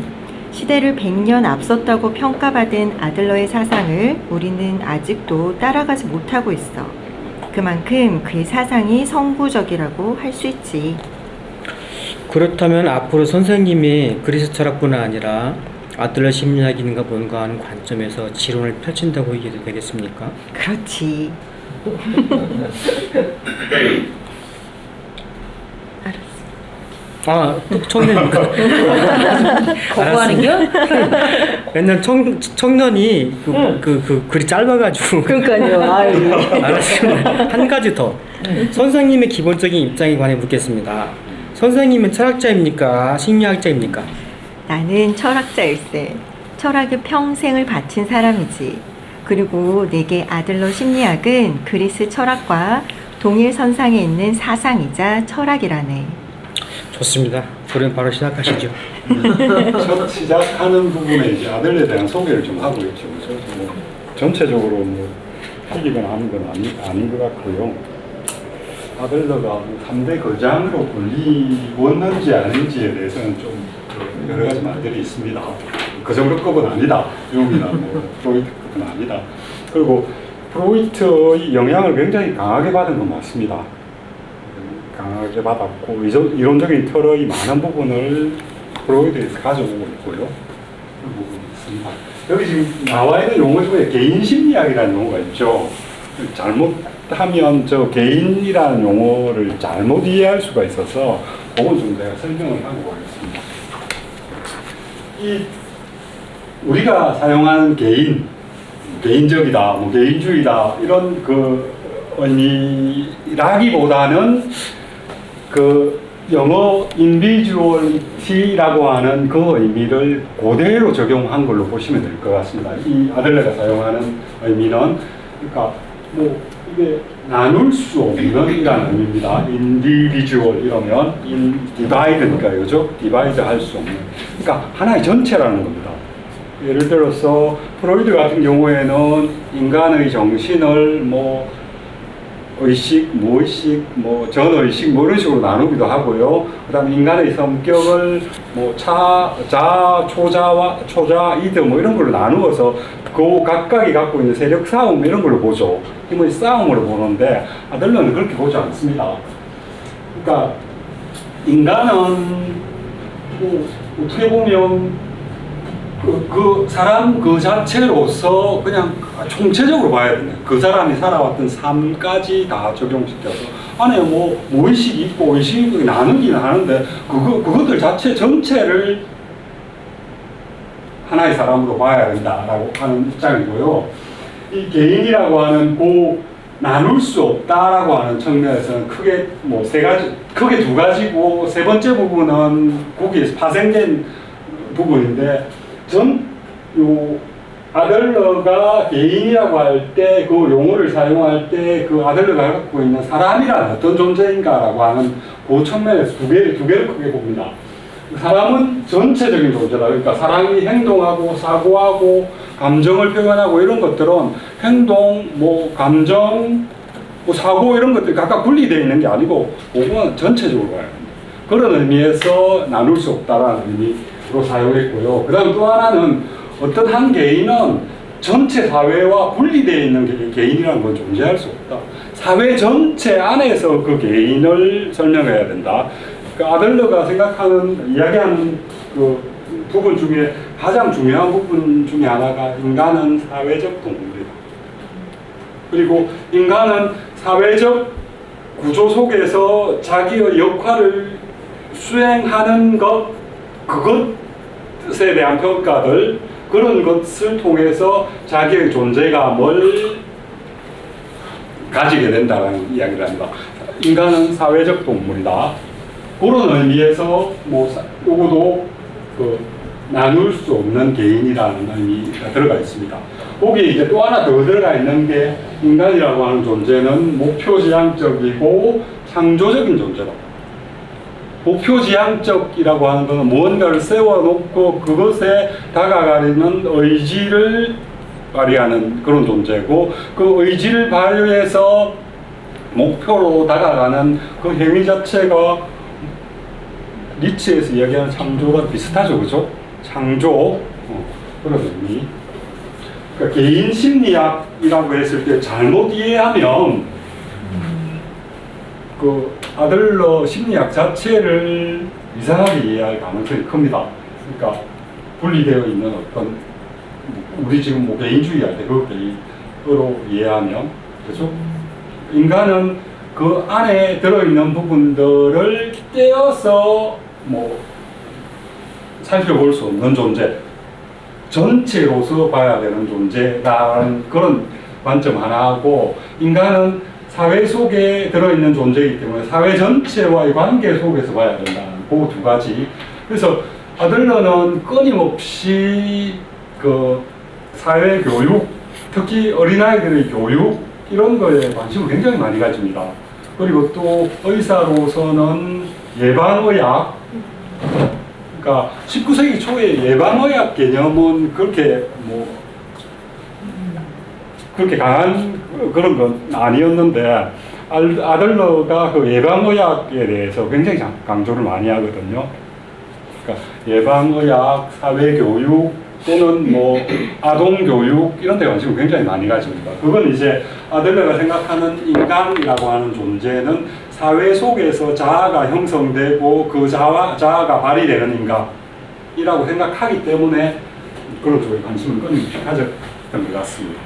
F: 시대를 100년 앞섰다고 평가받은 아들러의 사상을 우리는 아직도 따라가지 못하고 있어. 그만큼 그의 사상이 선구적이라고 할 수 있지.
G: 그렇다면 앞으로 선생님이 그리스 철학뿐 아니라 아들러 심리학인가 뭔가 하는 관점에서 지론을 펼친다고 얘기해도 되겠습니까?
F: 그렇지.
G: 아, 청년.
E: 거부하는겨?
G: 맨날 청년이 글이 짧아가지고.
E: 그러니까요. 아유.
G: 알았습니다. 한 가지 더. 선생님의 기본적인 입장에 관해 묻겠습니다. 선생님은 철학자입니까? 심리학자입니까?
F: 나는 철학자일세. 철학에 평생을 바친 사람이지. 그리고 내게 아들러 심리학은 그리스 철학과 동일선상에 있는 사상이자 철학이라네.
G: 좋습니다. 그럼 바로 시작하시죠.
A: 첫 시작하는 부분에 이제 아들에 대한 소개를 좀 하고 있죠. 그래서 뭐 전체적으로 뭐 틀리거나 하는 건 아닌 것 같고요. 아들러가 3대 거장으로 불리웠는지 아닌지에 대해서는 좀 여러 가지 말들이 있습니다. 그 정도급은 아니다. 융이나 뭐 프로이트급은 아니다. 그리고 프로이트의 영향을 굉장히 강하게 받은 건 맞습니다. 강하게 받았고 이론적인 틀의 많은 부분을 프로이트에서 가져오고 있고요. 그런 부분이 있습니다. 여기 지금 나와 있는 용어 중에 개인 심리학이라는 용어가 있죠. 잘못하면 저 개인이라는 용어를 잘못 이해할 수가 있어서 그건 좀 제가 설명을 하고 가겠습니다. 우리가 사용하는 개인적이다, 뭐 개인주의다 이런 그 의미라기보다는 그 영어 individuality라고 하는 그 의미를 그대로 적용한 걸로 보시면 될 것 같습니다. 이 아들레가 사용하는 의미는 그러니까 뭐 이게 나눌 수 없는 이라는 의미입니다. individual 이러면 divide니까 그죠? divide 할 수 없는. 그러니까 하나의 전체라는 겁니다. 예를 들어서 프로이드 같은 경우에는 인간의 정신을 뭐 의식, 무의식, 뭐 전의식 뭐 이런 식으로 나누기도 하고요. 그다음에 인간의 성격을 뭐 자, 초자, 이드 뭐 이런 걸로 나누어서 그 각각이 갖고 있는 세력 싸움 이런 걸로 보죠. 힘의 싸움으로 보는데 아들러는 그렇게 보지 않습니다. 그러니까 인간은 뭐 어떻게 보면 그 사람 그 자체로서 그냥 총체적으로 봐야 됩니다. 그 사람이 살아왔던 삶까지 다 적용시켜서 안에 뭐 무의식이 있고 의식이 있고 나누기는 하는데 그것들 자체 전체를 하나의 사람으로 봐야 된다라고 하는 입장이고요. 이 개인이라고 하는 그 나눌 수 없다라고 하는 측면에서는 크게 뭐 크게 두 가지고 세 번째 부분은 거기에서 파생된 부분인데 요 아들러가 개인이라고 할 때 그 용어를 사용할 때 그 아들러가 갖고 있는 사람이란 어떤 존재인가라고 하는 그 측면에서 두 개를 크게 봅니다. 사람은 전체적인 존재다. 그러니까 사람이 행동하고 사고하고 감정을 표현하고 이런 것들은 행동, 뭐 감정, 뭐 사고 이런 것들이 각각 분리되어 있는 게 아니고 그건 전체적으로 봐야 합니다. 그런 의미에서 나눌 수 없다라는 의미로 사용했고요. 그 다음 또 하나는 어떤 한 개인은 전체 사회와 분리되어 있는 개인이라는 건 존재할 수 없다. 사회 전체 안에서 그 개인을 설명해야 된다. 그러니까 아들러가 이야기하는 그 부분 중에 가장 중요한 부분 중에 하나가 인간은 사회적 동물이다. 그리고 인간은 사회적 구조 속에서 자기의 역할을 수행하는 그것에 대한 평가들, 그런 것을 통해서 자기의 존재감을 가지게 된다는 이야기를 합니다. 인간은 사회적 동물이다. 그런 의미에서 요거도 나눌 수 없는 개인이라는 의미가 들어가 있습니다. 거기에 이제 또 하나 더 들어가 있는 게 인간이라고 하는 존재는 목표지향적이고 창조적인 존재다. 목표지향적이라고 하는 것은 무언가를 세워놓고 그것에 다가가려는 의지를 발휘하는 그런 존재고, 그 의지를 발휘해서 목표로 다가가는 그 행위 자체가 니츠에서 이야기하는 창조랑 비슷하죠, 그죠? 창조, 그런 의미. 그러니까 개인 심리학이라고 했을 때 잘못 이해하면 그 아들러 심리학 자체를 이상하게 이해할 가능성이 큽니다. 그러니까 분리되어 있는 어떤 우리 지금 뭐 개인주의 할 때 그 개인으로 이해하면, 그죠? 인간은 그 안에 들어있는 부분들을 떼어서 뭐 살펴볼 수 없는 존재, 전체로서 봐야 되는 존재라는 그런 관점 하나하고, 인간은 사회 속에 들어있는 존재이기 때문에 사회 전체와의 관계 속에서 봐야 된다는 그 두 가지. 그래서 아들러는 끊임없이 그 사회 교육, 특히 어린아이들의 교육 이런 거에 관심을 굉장히 많이 가집니다. 그리고 또 의사로서는 예방의학, 그러니까 19세기 초에 예방의학 개념은 그렇게 강한 그런 건 아니었는데, 아들러가 그 예방의학에 대해서 굉장히 강조를 많이 하거든요. 그러니까 예방의학, 사회교육 또는 뭐 아동교육 이런 데 관심을 굉장히 많이 가집니다. 그건 이제 아들러가 생각하는 인간이라고 하는 존재는 사회 속에서 자아가 형성되고 그 자아가 발휘되는 인간이라고 생각하기 때문에 그런 쪽에 관심을 끊임없이 가졌던 것 같습니다.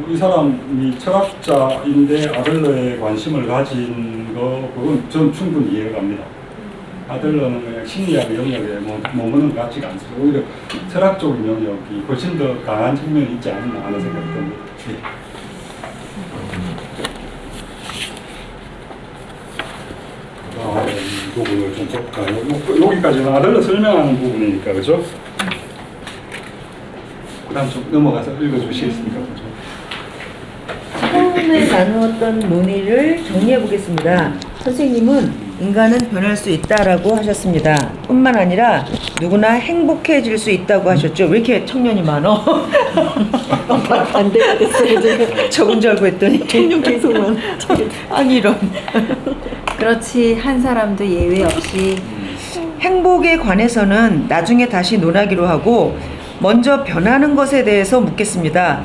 A: 이 사람이 철학자인데 아들러에 관심을 가진 거 그건 전 충분히 이해가 갑니다. 아들러는 그냥 심리학 영역에 머무는 것 같지가 않습니다. 오히려 철학적인 영역이 훨씬 더 강한 측면이 있지 않나 하는 생각이 듭니다. 예. 이 부분을 좀 볼까요? 여기까지는 아들러 설명하는 부분이니까, 그죠? 그 다음 좀 넘어가서 읽어주시겠습니까? 그죠?
H: 처음에 나누었던 논의를 정리해 보겠습니다. 선생님은 인간은 변할 수 있다라고 하셨습니다. 뿐만 아니라 누구나 행복해질 수 있다고 하셨죠. 왜 이렇게 청년이 많어? 반대가 됐어요. 제가 적은 줄 알고 했더니 청년 계속 많아. 아니 이런.
I: 그렇지, 한 사람도 예외 없이.
H: 행복에 관해서는 나중에 다시 논하기로 하고 먼저 변하는 것에 대해서 묻겠습니다.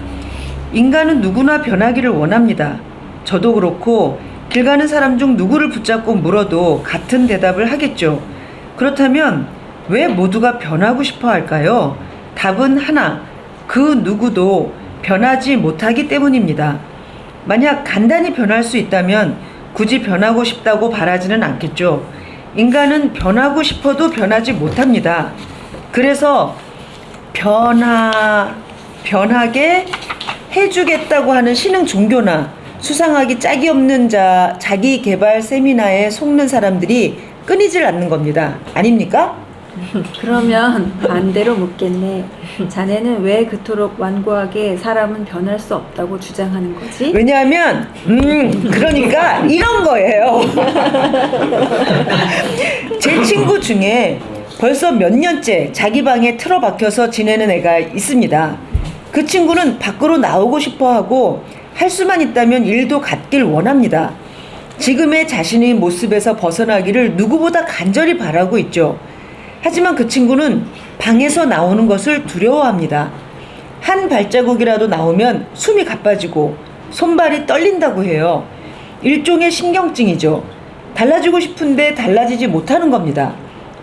H: 인간은 누구나 변하기를 원합니다. 저도 그렇고 길 가는 사람 중 누구를 붙잡고 물어도 같은 대답을 하겠죠. 그렇다면 왜 모두가 변하고 싶어 할까요? 답은 하나, 그 누구도 변하지 못하기 때문입니다. 만약 간단히 변할 수 있다면 굳이 변하고 싶다고 바라지는 않겠죠. 인간은 변하고 싶어도 변하지 못합니다. 그래서 변하게 해주겠다고 하는 신흥 종교나 수상하기 짝이 없는 자기 개발 세미나에 속는 사람들이 끊이질 않는 겁니다. 아닙니까?
I: 그러면 반대로 묻겠네. 자네는 왜 그토록 완고하게 사람은 변할 수 없다고 주장하는 거지?
H: 왜냐하면 그러니까 이런 거예요. 제 친구 중에 벌써 몇 년째 자기 방에 틀어박혀서 지내는 애가 있습니다. 그 친구는 밖으로 나오고 싶어 하고 할 수만 있다면 일도 갖길 원합니다. 지금의 자신의 모습에서 벗어나기를 누구보다 간절히 바라고 있죠. 하지만 그 친구는 방에서 나오는 것을 두려워합니다. 한 발자국이라도 나오면 숨이 가빠지고 손발이 떨린다고 해요. 일종의 신경증이죠. 달라지고 싶은데 달라지지 못하는 겁니다.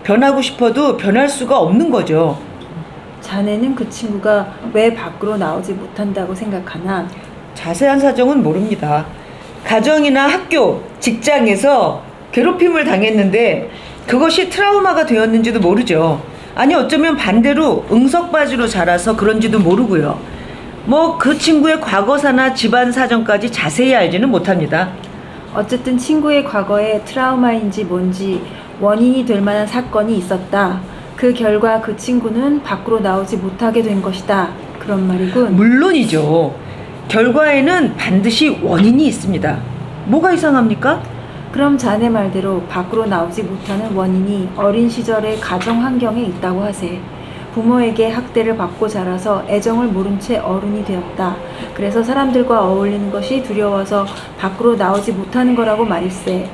H: 변하고 싶어도 변할 수가 없는 거죠.
I: 자네는 그 친구가 왜 밖으로 나오지 못한다고 생각하나?
H: 자세한 사정은 모릅니다. 가정이나 학교, 직장에서 괴롭힘을 당했는데 그것이 트라우마가 되었는지도 모르죠. 아니 어쩌면 반대로 응석바지로 자라서 그런지도 모르고요. 뭐 그 친구의 과거사나 집안 사정까지 자세히 알지는 못합니다.
I: 어쨌든 친구의 과거에 트라우마인지 뭔지 원인이 될 만한 사건이 있었다. 그 결과 그 친구는 밖으로 나오지 못하게 된 것이다. 그런 말이군.
H: 물론이죠. 결과에는 반드시 원인이 있습니다. 뭐가 이상합니까?
I: 그럼 자네 말대로 밖으로 나오지 못하는 원인이 어린 시절의 가정 환경에 있다고 하세. 부모에게 학대를 받고 자라서 애정을 모른 채 어른이 되었다. 그래서 사람들과 어울리는 것이 두려워서 밖으로 나오지 못하는 거라고 말일세.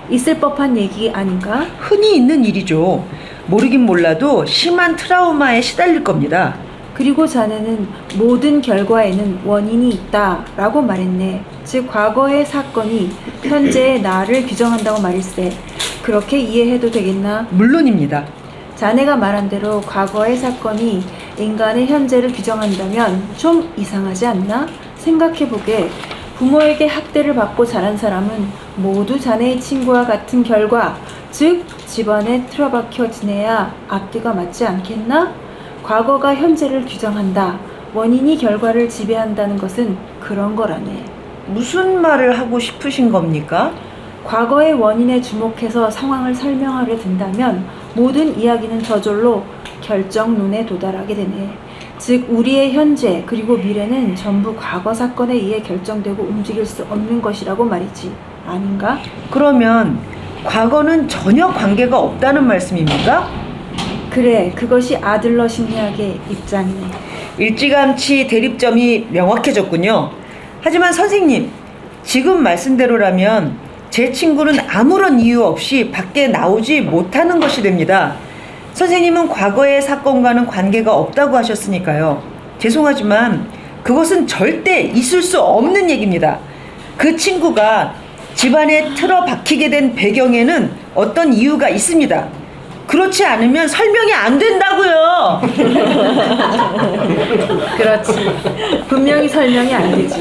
I: 있을 법한 얘기 아닌가?
H: 흔히 있는 일이죠. 모르긴 몰라도 심한 트라우마에 시달릴 겁니다.
I: 그리고 자네는 모든 결과에는 원인이 있다 라고 말했네. 즉 과거의 사건이 현재의 나를 규정한다고 말일세. 그렇게 이해해도 되겠나?
H: 물론입니다.
I: 자네가 말한 대로 과거의 사건이 인간의 현재를 규정한다면 좀 이상하지 않나? 생각해보게. 부모에게 학대를 받고 자란 사람은 모두 자네의 친구와 같은 결과, 즉 집안에 틀어박혀 지내야 앞뒤가 맞지 않겠나? 과거가 현재를 규정한다. 원인이 결과를 지배한다는 것은 그런 거라네.
H: 무슨 말을 하고 싶으신 겁니까?
I: 과거의 원인에 주목해서 상황을 설명하려 든다면 모든 이야기는 저절로 결정론에 도달하게 되네. 즉 우리의 현재 그리고 미래는 전부 과거 사건에 의해 결정되고 움직일 수 없는 것이라고 말이지. 아닌가?
H: 그러면 과거는 전혀 관계가 없다는 말씀입니까?
I: 그래, 그것이 아들러 심리학의 입장이네.
H: 일찌감치 대립점이 명확해졌군요. 하지만 선생님, 지금 말씀대로라면 제 친구는 아무런 이유 없이 밖에 나오지 못하는 것이 됩니다. 선생님은 과거의 사건과는 관계가 없다고 하셨으니까요. 죄송하지만 그것은 절대 있을 수 없는 얘기입니다. 그 친구가 집안에 틀어박히게 된 배경에는 어떤 이유가 있습니다. 그렇지 않으면 설명이 안 된다고요.
I: 그렇지. 분명히 설명이 안 되지.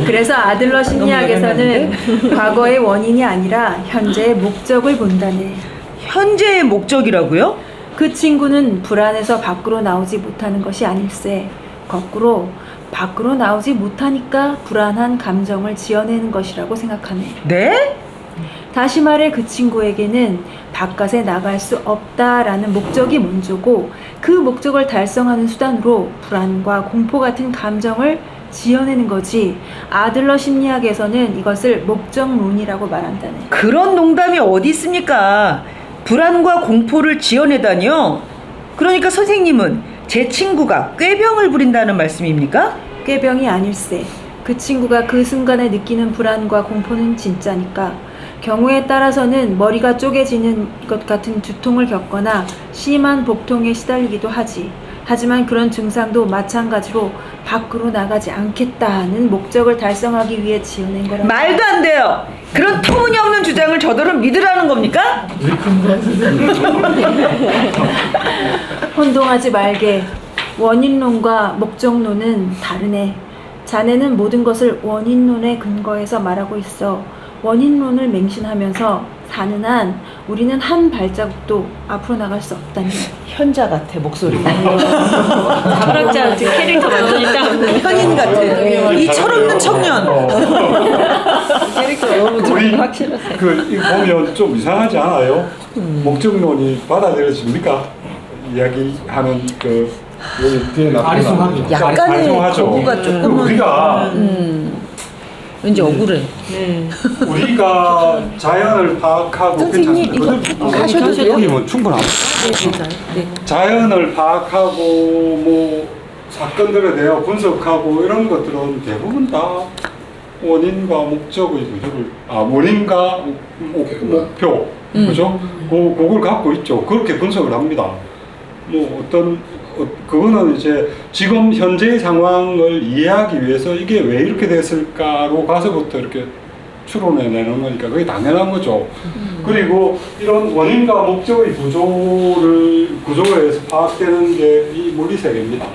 I: 그래서 아들러 심리학에서는 과거의 원인이 아니라 현재의 목적을 본다네.
H: 현재의 목적이라고요?
I: 그 친구는 불안해서 밖으로 나오지 못하는 것이 아닐세. 거꾸로 밖으로 나오지 못하니까 불안한 감정을 지어내는 것이라고 생각하네.
H: 네?
I: 다시 말해 그 친구에게는 바깥에 나갈 수 없다라는 목적이 먼저고 그 목적을 달성하는 수단으로 불안과 공포 같은 감정을 지어내는 거지. 아들러 심리학에서는 이것을 목적론이라고 말한다네.
H: 그런 농담이 어디 있습니까? 불안과 공포를 지어내다니요? 그러니까 선생님은 제 친구가 꾀병을 부린다는 말씀입니까?
I: 꾀병이 아닐세. 그 친구가 그 순간에 느끼는 불안과 공포는 진짜니까. 경우에 따라서는 머리가 쪼개지는 것 같은 두통을 겪거나 심한 복통에 시달리기도 하지. 하지만 그런 증상도 마찬가지로 밖으로 나가지 않겠다는 목적을 달성하기 위해 지어낸 거라고.
H: 말도 안 돼요. 그런 터무니없는 주장을 저더러 믿으라는 겁니까?
I: 혼동하지 말게. 원인론과 목적론은 다르네. 자네는 모든 것을 원인론에 근거해서 말하고 있어. 원인론을 맹신하면서 사는 한 우리는 한 발자국도 앞으로 나갈 수 없다니.
H: 현자 같아 목소리.
F: 철학자 캐릭터 만드니까
H: 현인 같아. 이 철없는 청년.
F: 캐릭터 너무 좀
A: 우리
F: 확실하세요.
A: 이거 보면 좀 이상하지 않아요? 목적론이 받아들여집니까? 이야기하는
C: 뒤에 아리송하죠.
H: 약간의 거부가 조금은
A: 우리가
H: 왠지 억울해.
A: 우리가 자연을 파악하고
H: 선생님 이거 하셔도 돼요?
A: 여기면 충분합니다.
H: 네.
A: 자연을 파악하고 뭐 사건들에 대해 분석하고 이런 것들은 대부분 다 원인과 목적의 구조를 원인과 목표 그죠? 그걸 갖고 있죠. 그렇게 분석을 합니다. 뭐 그거는 이제 지금 현재의 상황을 이해하기 위해서 이게 왜 이렇게 됐을까로 가서부터 이렇게 추론해내는 거니까 그게 당연한 거죠. 그리고 이런 원인과 목적의 구조에서 파악되는 게 이 물리세계입니다.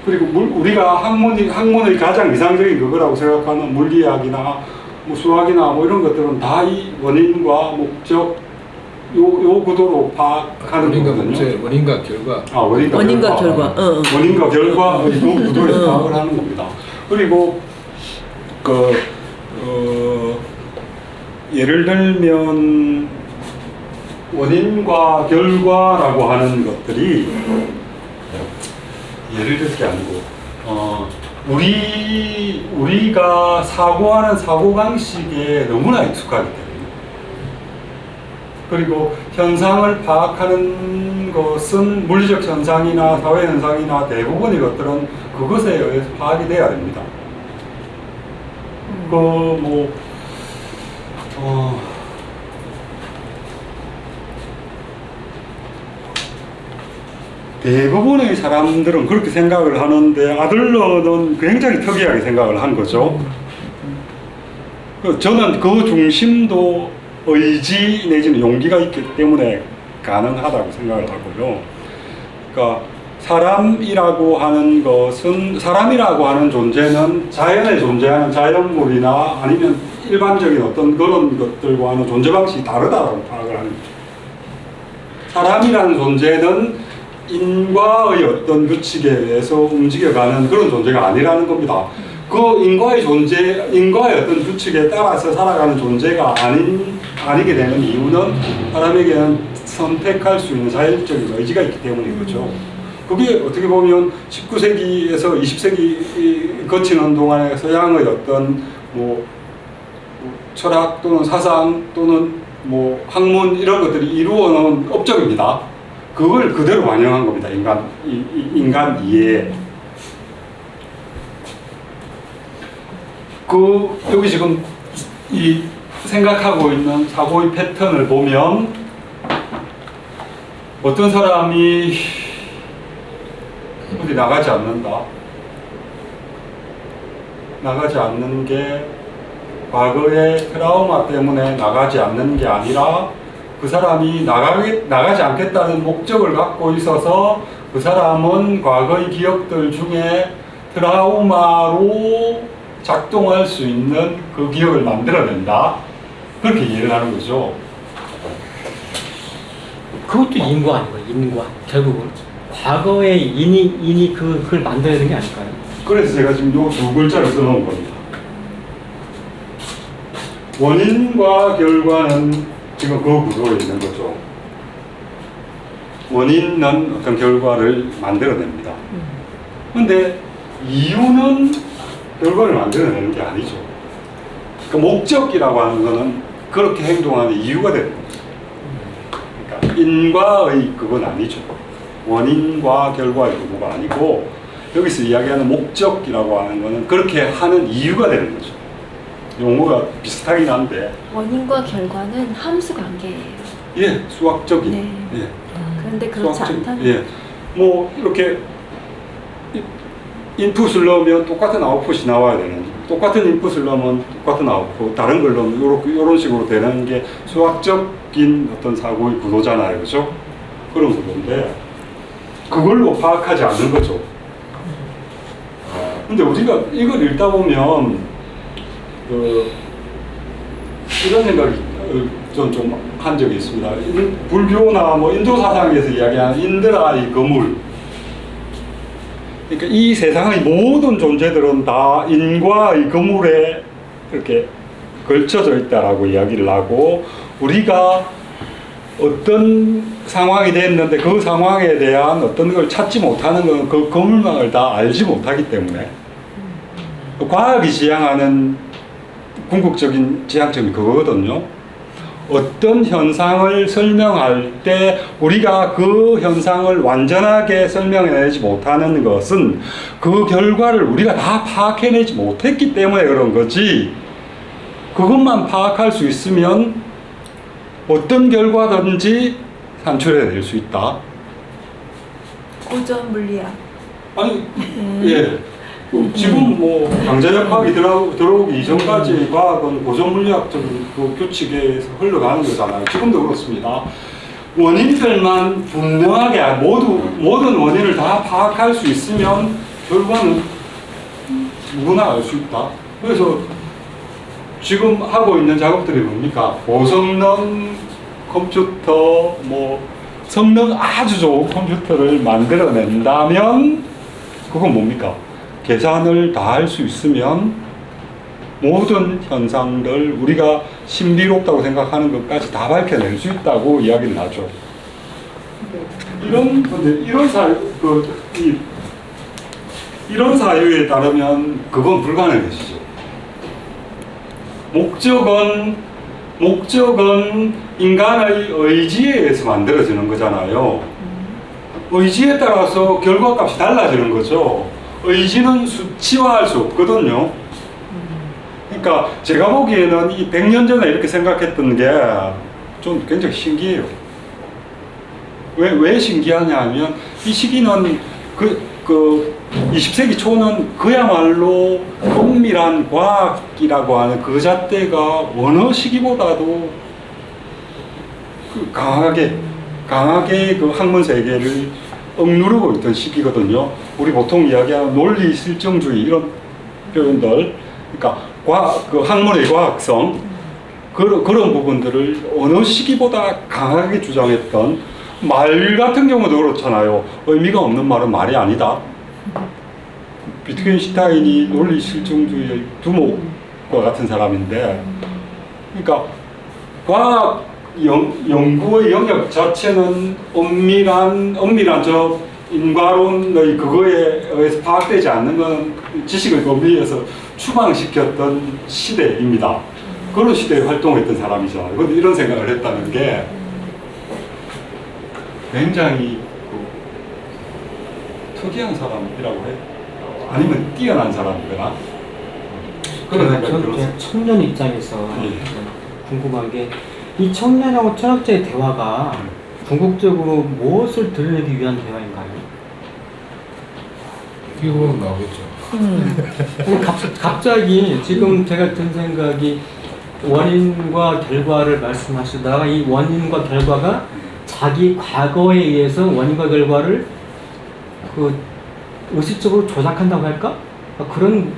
A: 그리고 우리가 학문의 가장 이상적인 그거라고 생각하는 물리학이나 뭐 수학이나 뭐 이런 것들은 다 이 원인과 목적 요 구도로 파악하는 거거든요.
C: 원인과 결과.
A: 원인과 결과. 원인과 결과의 구도에서 파악을 하는 겁니다. 그리고 예를 들면 원인과 결과라고 하는 것들이 예를 들을 게 아니고 우리가 사고하는 사고방식에 너무나 익숙하기 때문에 그리고 현상을 파악하는 것은 물리적 현상이나 사회 현상이나 대부분의 것들은 그것에 의해서 파악이 돼야 됩니다. 대부분의 사람들은 그렇게 생각을 하는데 아들러는 굉장히 특이하게 생각을 한 거죠. 저는 그 중심도 의지 내지는 용기가 있기 때문에 가능하다고 생각을 하고요. 그러니까 사람이라고 하는 존재는 자연에 존재하는 자연물이나 아니면 일반적인 어떤 그런 것들과는 존재 방식이 다르다고 파악을 하는 거죠. 사람이라는 존재는 인과의 어떤 규칙에 의해서 움직여가는 그런 존재가 아니라는 겁니다. 그 인과의 어떤 규칙에 따라서 살아가는 존재가 아니게 되는 이유는 사람에게는 선택할 수 있는 자율적인 의지가 있기 때문인 거죠. 그게 어떻게 보면 19세기에서 20세기 거치는 동안에 서양의 어떤 철학 또는 사상 또는 학문 이런 것들이 이루어놓은 업적입니다. 그걸 그대로 반영한 겁니다. 인간 이해. 여기 지금 이 생각하고 있는 사고의 패턴을 보면 어떤 사람이 어디 나가지 않는다. 나가지 않는 게 과거의 트라우마 때문에 나가지 않는 게 아니라 그 사람이 나가지 않겠다는 목적을 갖고 있어서 그 사람은 과거의 기억들 중에 트라우마로 작동할 수 있는 그 기억을 만들어낸다. 그렇게 이해를 하는 거죠.
J: 그것도 인과 아니고 인과. 결국은 과거의 인이 그걸 만들어내는 게 아닐까요?
A: 그래서 제가 지금 요 두 글자를 써놓은 겁니다. 원인과 결과는 지금 그 구조에 있는 거죠. 원인은 어떤 결과를 만들어냅니다. 근데 이유는 결과를 만들어내는 게 아니죠. 그 목적이라고 하는 거는 그렇게 행동하는 이유가 되는 거죠. 그러니까 인과의 그건 아니죠. 원인과 결과의 그거가 아니고 여기서 이야기하는 목적이라고 하는 거는 그렇게 하는 이유가 되는 거죠. 용어가 비슷하긴 한데
I: 원인과 결과는 함수 관계예요.
A: 예, 수학적인
I: 네.
A: 예.
I: 그런데 그렇지 않다면
A: 예. 뭐 이렇게 인풋을 넣으면 똑같은 아웃풋이 나와야 되는, 똑같은 인풋을 넣으면 똑같은 아웃풋, 다른 걸 넣으면 이런 식으로 되는 게 수학적인 어떤 사고의 구도잖아요, 그죠? 그런 구도인데 그걸로 파악하지 않는 거죠. 근데 우리가 이걸 읽다 보면 이런 생각이 좀 한 적이 있습니다. 불교나 뭐 인도 사상에서 이야기하는 인드라의 거물. 그러니까 이 세상의 모든 존재들은 다 인과의 거물에 이렇게 걸쳐져 있다라고 이야기를 하고, 우리가 어떤 상황이 됐는데 그 상황에 대한 어떤 걸 찾지 못하는 건 그 거물망을 다 알지 못하기 때문에, 과학이 지향하는 궁극적인 지향점이 그거거든요. 어떤 현상을 설명할 때 우리가 그 현상을 완전하게 설명해내지 못하는 것은 그 결과를 우리가 다 파악해내지 못했기 때문에 그런 거지, 그것만 파악할 수 있으면 어떤 결과든지 산출해낼 수 있다.
I: 고전 물리학.
A: 아니, 예. 지금 뭐 강제력 과학이 들어오기 이전까지 과학은 고전 물리학적인 그 규칙에서 흘러가는 거잖아요. 지금도 그렇습니다. 원인들만 분명하게 모든 원인을 다 파악할 수 있으면 결과는 누구나 알 수 있다. 그래서 지금 하고 있는 작업들이 뭡니까? 고성능 컴퓨터, 뭐 성능 아주 좋은 컴퓨터를 만들어낸다면 그건 뭡니까? 계산을 다 할 수 있으면 모든 현상들, 우리가 신비롭다고 생각하는 것까지 다 밝혀낼 수 있다고 이야기를 하죠. 이런 사유에 따르면 그건 불가능한 것이죠. 목적은 인간의 의지에 의해서 만들어지는 거잖아요. 의지에 따라서 결과값이 달라지는 거죠. 의지는 수치화할 수 없거든요. 그러니까 제가 보기에는 이 100년 전에 이렇게 생각했던 게 좀 굉장히 신기해요. 왜 신기하냐 하면 이 시기는 그 20세기 초는 그야말로 엄밀한 과학이라고 하는 그 잣대가 어느 시기보다도 강하게 그 학문 세계를 억누르고 있던 시기거든요. 우리 보통 이야기하는 논리 실정주의 이런 표현들, 그러니까 그 학문의 과학성, 그런 부분들을 어느 시기보다 강하게 주장했던, 말 같은 경우도 그렇잖아요. 의미가 없는 말은 말이 아니다. 비트겐슈타인이 논리 실증주의의 두목과 같은 사람인데, 그러니까 과학 연구의 영역 자체는 엄밀한 저 인과론의 그거에 의해서 파악되지 않는 건 지식의 범위에서 추방시켰던 시대입니다. 그런 시대에 활동했던 사람이죠. 그런데 이런 생각을 했다는 게, 굉장히 특이한 사람이라고 해? 아니면 뛰어난 사람이거나 그런 생각이 들었어요.
J: 청년 입장에서
A: 예.
J: 궁금한 게 이 청년하고 철학자의 대화가 궁극적으로 무엇을 드러내기 위한 대화인가요?
C: 피고는 나오겠죠.
J: 아니, 갑자기 지금 제가 든 생각이 원인과 결과를 말씀하시다가 이 원인과 결과가 자기 과거에 의해서 원인과 결과를 그 의식적으로 조작한다고 할까? 그런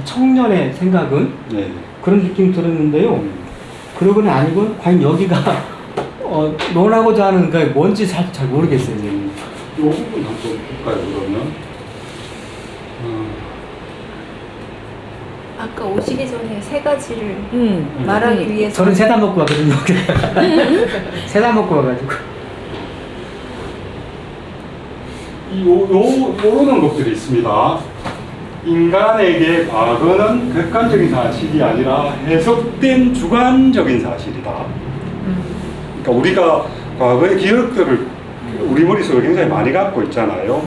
J: 청년의 생각은
A: 네.
J: 그런 느낌이 들었는데요. 그러고는 아니고 과연 여기가 논하고자 하는 게 뭔지 잘 모르겠어요.
A: 이 부분 한번 볼까요, 그러면?
I: 아까 오시기 전에 세 가지를 말하기 위해서
J: 저는 세다 먹고 왔거든요. 세다 먹고 와가지고.
A: 요런 것들이 있습니다. 인간에게 과거는 객관적인 사실이 아니라 해석된 주관적인 사실이다. 그러니까 우리가 과거의 기억들을 우리 머릿속에 굉장히 많이 갖고 있잖아요.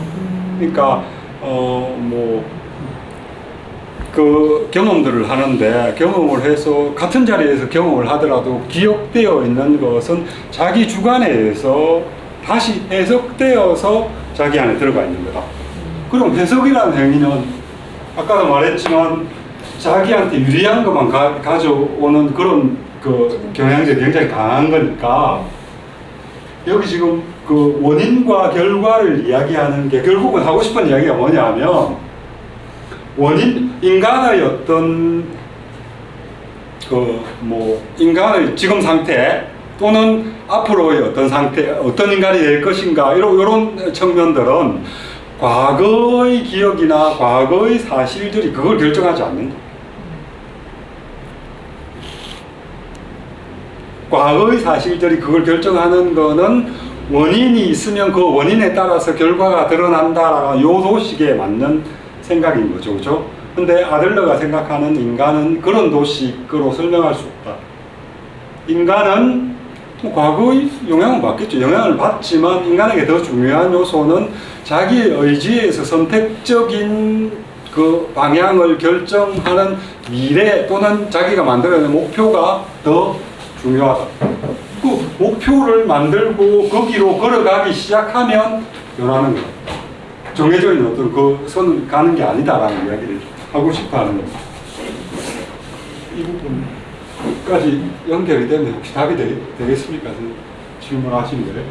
A: 그러니까 그 경험들을 하는데 경험을 해서 같은 자리에서 경험을 하더라도 기억되어 있는 것은 자기 주관에 의해서 다시 해석되어서 자기 안에 들어가 있는 거다. 그럼 해석이라는 행위는 아까도 말했지만 자기한테 유리한 것만 가져오는 그런 그 경향성이 굉장히 강한 거니까 여기 지금 그 원인과 결과를 이야기하는 게 결국은 하고 싶은 이야기가 뭐냐면 인간의 어떤 인간의 지금 상태 또는 앞으로의 어떤 상태, 어떤 인간이 될 것인가 이런 측면들은 과거의 기억이나 과거의 사실들이 그걸 결정하지 않는다. 과거의 사실들이 그걸 결정하는 거는 원인이 있으면 그 원인에 따라서 결과가 드러난다라는 요 도식에 맞는 생각인 거죠. 그죠? 근데 아들러가 생각하는 인간은 그런 도식으로 설명할 수 없다. 인간은 과거의 영향을 받겠죠. 영향을 받지만 인간에게 더 중요한 요소는 자기의 의지에서 선택적인 그 방향을 결정하는 미래 또는 자기가 만들어낸 목표가 더 중요하다. 그 목표를 만들고 거기로 걸어가기 시작하면 변하는 거예요. 정해져 있는 어떤 그 선을 가는 게 아니다라는 이야기를 하고 싶어 하는 겁니다. 이 부분까지 연결이 되면 혹시 답이 되겠습니까? 질문하시는 거예요?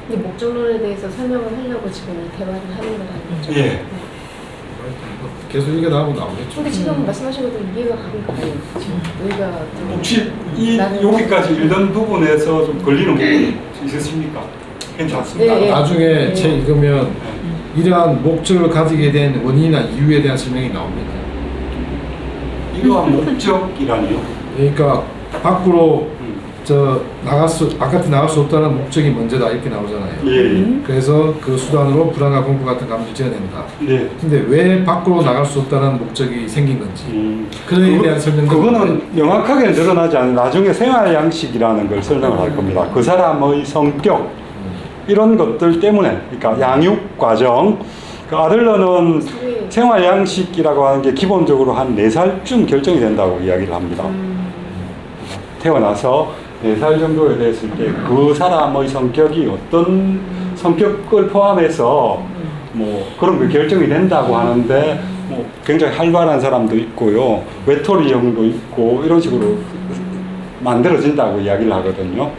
B: 근데 목적론에 대해서 설명을 하려고 지금 이 대화를 하는 건 아니죠?
A: 예.
C: 계속 이게 나오겠죠.
B: 근데 지금 말씀하신 것도 이해가 가는 거 아니에요? 지금 우리가
A: 혹시 여기까지 읽은 부분에서 좀 걸리는 부분이 있으십니까? 괜찮습니다.
B: 네, 네.
C: 나중에 책 읽으면 이러한 목적을 가지게 된 원인이나 이유에 대한 설명이 나옵니다.
A: 이러한 목적이라니요?
C: 그러니까 밖으로 바깥에 나갈 수 없다는 목적이 먼저다 이렇게 나오잖아요.
A: 예.
C: 그래서 그 수단으로 불안과 공포 같은 감정을 지어낸다.
A: 네.
C: 근데 왜 밖으로 나갈 수 없다는 목적이 생긴 건지 그에 대한 설명도
A: 그거는 명확하게 드러나지 않은 나중에 생활 양식이라는 걸 설명을 할 겁니다. 그 사람의 성격 이런 것들 때문에 그러니까 양육 과정 그 아들러는 생활 양식이라고 하는 게 기본적으로 한 4살쯤 결정이 된다고 이야기를 합니다. 태어나서 4살 정도에 됐을 때 그 사람의 성격이 어떤 성격을 포함해서 그런 게 결정이 된다고 하는데 굉장히 활발한 사람도 있고요. 외톨이형도 있고 이런 식으로 만들어진다고 이야기를 하거든요.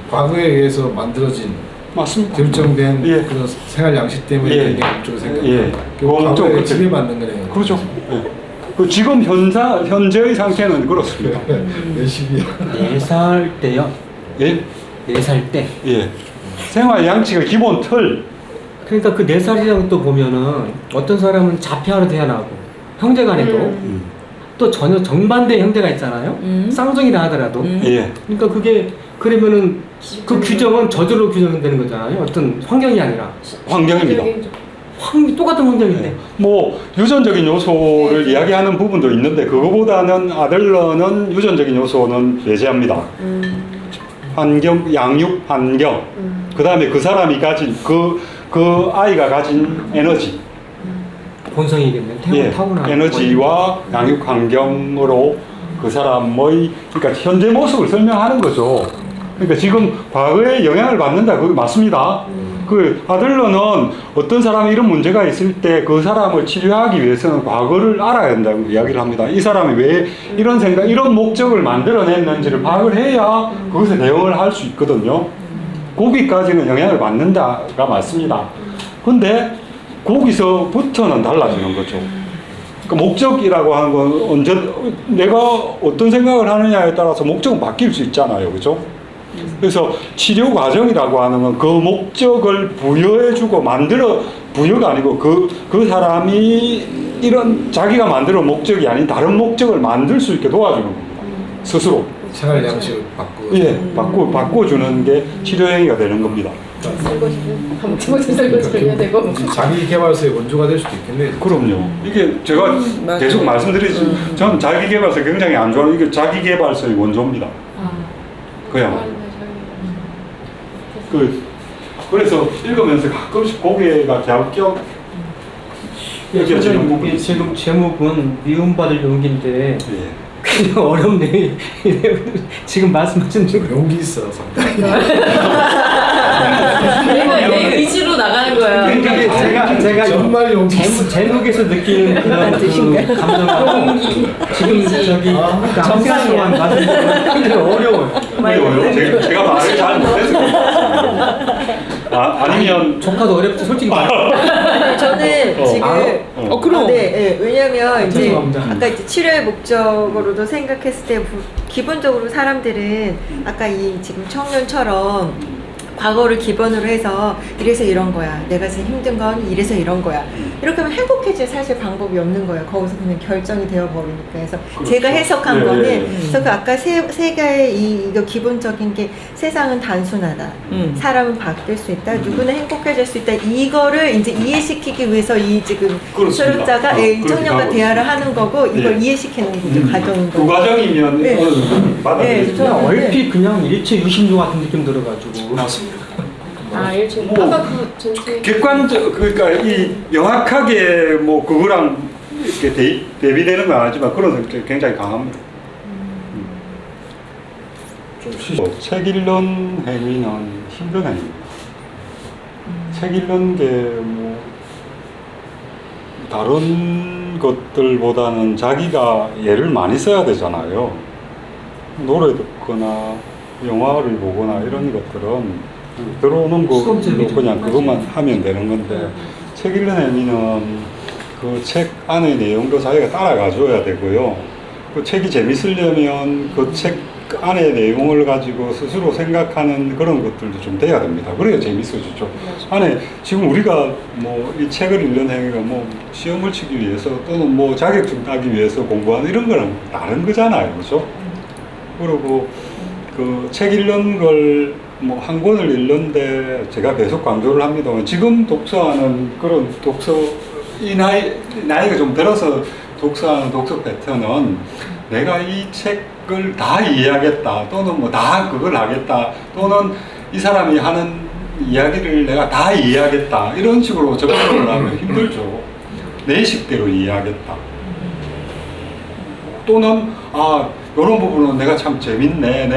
C: 과거에 의해서 만들어진
A: 맞습니다.
C: 결정된
A: 예.
C: 그런 생활 양식 때문에
A: 예.
C: 굉장히 목적을 생각합니다.
A: 예.
C: 과거에
A: 그렇게-
C: 지배받는 거네요.
A: 그렇죠. 예. 그 지금 현재의 상태는 그렇습니다.
C: 열심히
J: 4살 때요.
A: 예?
J: 4살 때.
A: 예. 생활 양식의 기본 틀.
J: 그러니까 그 4살이라고 또 보면은 어떤 사람은 자폐아로 태어나고 형제간에도 또 전혀 정반대의 형제가 있잖아요. 쌍둥이라 하더라도.
A: 예.
J: 그러니까 그게 그러면은 그 규정은 저절로 규정되는 거잖아요. 어떤 환경이 아니라
A: 환경입니다.
J: 똑같은 환경인데.
A: 유전적인 요소를 이야기하는 부분도 있는데 그거보다는 아들러는 유전적인 요소는 배제합니다. 환경, 양육 환경. 그 다음에 그 사람이 가진 그 아이가 가진 에너지,
J: 본성이겠네.
A: 예,
J: 타고난
A: 에너지와 양육 환경으로 그 사람의 그러니까 현재 모습을 설명하는 거죠. 그러니까 지금 과거에 영향을 받는다, 그게 맞습니다. 그 아들러는 어떤 사람이 이런 문제가 있을 때 그 사람을 치료하기 위해서는 과거를 알아야 된다고 이야기를 합니다. 이 사람이 왜 이런 생각, 이런 목적을 만들어냈는지를 파악을 해야 그것에 대응을 할 수 있거든요. 거기까지는 영향을 받는다가 맞습니다. 근데 거기서부터는 달라지는 거죠. 그 목적이라고 하는 건 언제 내가 어떤 생각을 하느냐에 따라서 목적은 바뀔 수 있잖아요, 그죠? 그래서 치료 과정이라고 하는 건 그 목적을 부여해주고 부여가 아니고 그 사람이 이런 자기가 만들어 목적이 아닌 다른 목적을 만들 수 있게 도와주는 겁니다. 스스로.
C: 생활 양식을 바꾸고.
A: 예, 바꿔주는 게 치료 행위가 되는 겁니다.
B: 설거지는 방치고서 설거지를 해야 되고.
C: 자기 개발서의 원조가 될 수도 있겠네요.
A: 그럼요. 이게 제가 계속 말씀드리지, 저는 자기 개발서 굉장히 안 좋아하는 이게 자기 개발서의 원조입니다. 그야말로. 그래서 읽으면서 가끔씩 고개가 갸웃갸웃 느껴지는 부분이 있어요.
J: 지금 제목은 미움받을 용기인데
A: 예.
J: 그냥 어렵네. 지금 말씀하신 중
C: 용기 있어. 상당히.
B: 내 의지로 나가는 거야.
J: 굉장히 제가
C: 정말 용기 있어.
J: 제목에서 느끼는 그런 그 감정하고 지금 저기 정상 동안 받은 거는 굉장히 어려워요.
A: 어려워요. 제가 말을 잘 못해서 아니면
J: 조카도 어렵죠, 솔직히 말해.
F: 저는 지금
H: 그럼.
F: 네, 왜냐면 이제
J: 죄송합니다.
F: 아까 이제 치료의 목적으로도 생각했을 때 기본적으로 사람들은 아까 이 지금 청년처럼 과거를 기본으로 해서 이래서 이런 거야. 내가 지금 힘든 건 이래서 이런 거야. 이렇게 하면 행복해질 사실 방법이 없는 거예요. 거기서 그냥 결정이 되어 버리니까. 그래서
A: 그렇죠.
F: 제가 해석한
A: 네,
F: 거는
A: 네.
F: 그래서 그 아까 세 개의 이거 기본적인 게 세상은 단순하다. 사람은 바뀔 수 있다. 누구나 행복해질 수 있다. 이거를 이제 이해시키기 위해서 이 지금
A: 그렇습니다.
F: 수렵자가 이
A: 그렇게
F: 청년과
A: 하고
F: 대화를 하는 거고 이걸
A: 네.
F: 이해시키는 거죠. 가정인
A: 그
F: 거죠.
A: 과정이면
F: 네.
A: 어느 정도 받아들이죠.
F: 네,
J: 그냥 얼핏 그냥 일체 유심조 같은 느낌 들어가지고.
A: 맞습니다.
B: 일주일.
A: 뭐,
B: 아까 그 전체.
A: 객관적 그러니까 이 명확하게 뭐 그거랑 이렇게 대비되는 건 아니지만 그런 성격이 굉장히 강합니다. 책 읽는 행위는 힘든 행위입니다. 책 읽는 게 뭐 다른 것들보다는 자기가 예를 많이 써야 되잖아요. 노래 듣거나 영화를 보거나 이런 것들은 들어오는 거 그냥 그것만 하면 되는 건데 책 읽는 행위는 그 책 안의 내용도 자기가 따라가 줘야 되고요. 그 책이 재밌으려면 그 책 안의 내용을 가지고 스스로 생각하는 그런 것들도 좀 돼야 됩니다. 그래야 재밌어지죠. 안에 지금 우리가 뭐 이 책을 읽는 행위가 뭐 시험을 치기 위해서 또는 뭐 자격증 따기 위해서 공부하는 이런 거랑 다른 거잖아요. 그죠? 그리고 그 책 읽는 걸 뭐 한 권을 읽는데 제가 계속 강조를 합니다만 지금 독서하는 그런 이 나이가 좀 들어서 독서하는 독서 패턴은 내가 이 책을 다 이해하겠다 또는 뭐 다 그걸 하겠다 또는 이 사람이 하는 이야기를 내가 다 이해하겠다 이런 식으로 접근을 하면 힘들죠. 내 식대로 이해하겠다 또는 이런 부분은 내가 참 재밌네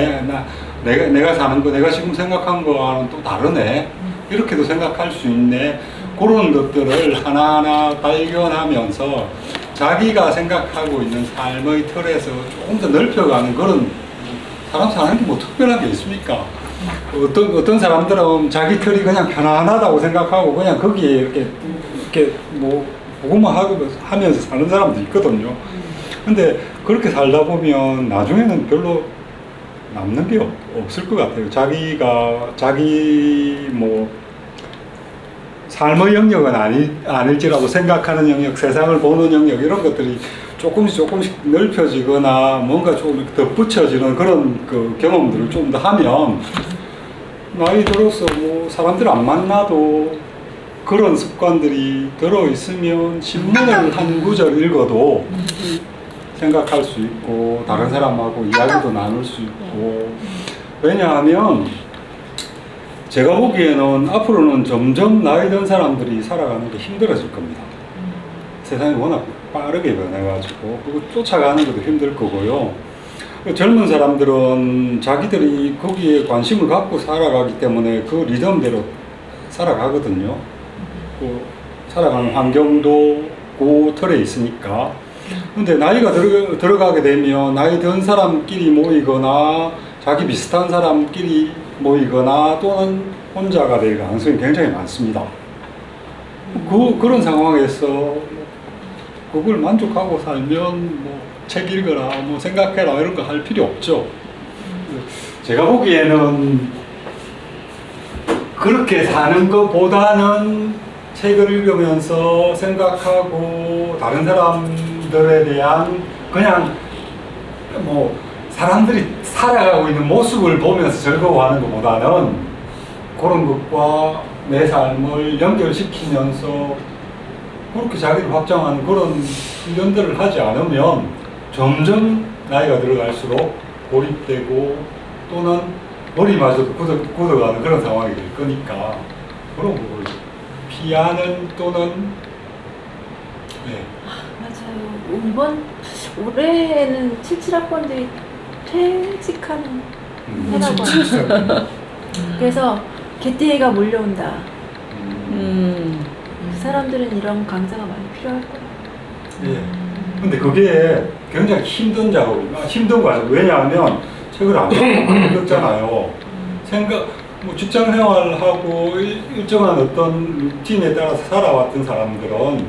A: 내가 사는 거 내가 지금 생각한 거와는 또 다르네 이렇게도 생각할 수 있네 그런 것들을 하나하나 발견하면서 자기가 생각하고 있는 삶의 틀에서 조금 더 넓혀가는 그런 사람 사는 게 뭐 특별한 게 있습니까? 어떤 사람들은 자기 틀이 그냥 편안하다고 생각하고 그냥 거기에 이렇게 뭐 보고만 하면서 사는 사람도 있거든요. 근데 그렇게 살다 보면 나중에는 별로 남는 게 없을 것 같아요. 자기 뭐 삶의 영역은 아닐지라도 생각하는 영역, 세상을 보는 영역 이런 것들이 조금씩 넓혀지거나 뭔가 좀 덧붙여지는 그런 그 경험들을 좀 더 하면 나이 들어서 뭐 사람들 안 만나도 그런 습관들이 들어있으면 신문을 한 구절 읽어도 생각할 수 있고 다른 사람하고 이야기도 나눌 수 있고 왜냐하면 제가 보기에는 앞으로는 점점 나이 든 사람들이 살아가는 게 힘들어질 겁니다. 세상이 워낙 빠르게 변해가지고 그거 쫓아가는 것도 힘들 거고요. 젊은 사람들은 자기들이 거기에 관심을 갖고 살아가기 때문에 그 리듬대로 살아가거든요. 그 살아가는 환경도 그 틀에 있으니까. 근데 나이가 들어가게 되면 나이 든 사람끼리 모이거나 자기 비슷한 사람끼리 모이거나 또는 혼자가 될 가능성이 굉장히 많습니다. 그런 상황에서 그걸 만족하고 살면 뭐 책 읽어라, 뭐 생각해라 이런 거 할 필요 없죠. 제가 보기에는 그렇게 사는 것보다는 책을 읽으면서 생각하고 다른 사람들에 대한 그냥 뭐 사람들이 살아가고 있는 모습을 보면서 즐거워하는 것보다는 그런 것과 내 삶을 연결시키면서 그렇게 자기를 확장하는 그런 훈련들을 하지 않으면 점점 나이가 들어갈수록 고립되고 또는 머리마저도 굳어가는 그런 상황이 될 거니까 그런 부분을 피하는 또는 네.
I: 맞아요. 이번 올해는 77학번들이 퇴직하는 해라고 합니다. 그래서 개띠해가 몰려온다. 그 사람들은 이런 강좌가 많이 필요할 거예요.
A: 예. 근데 그게 굉장히 힘든 작업이에요. 힘든 거예요. 왜냐하면 책을 안 읽었잖아요. 뭐 직장 생활하고 일정한 어떤 루틴에 따라서 살아왔던 사람들은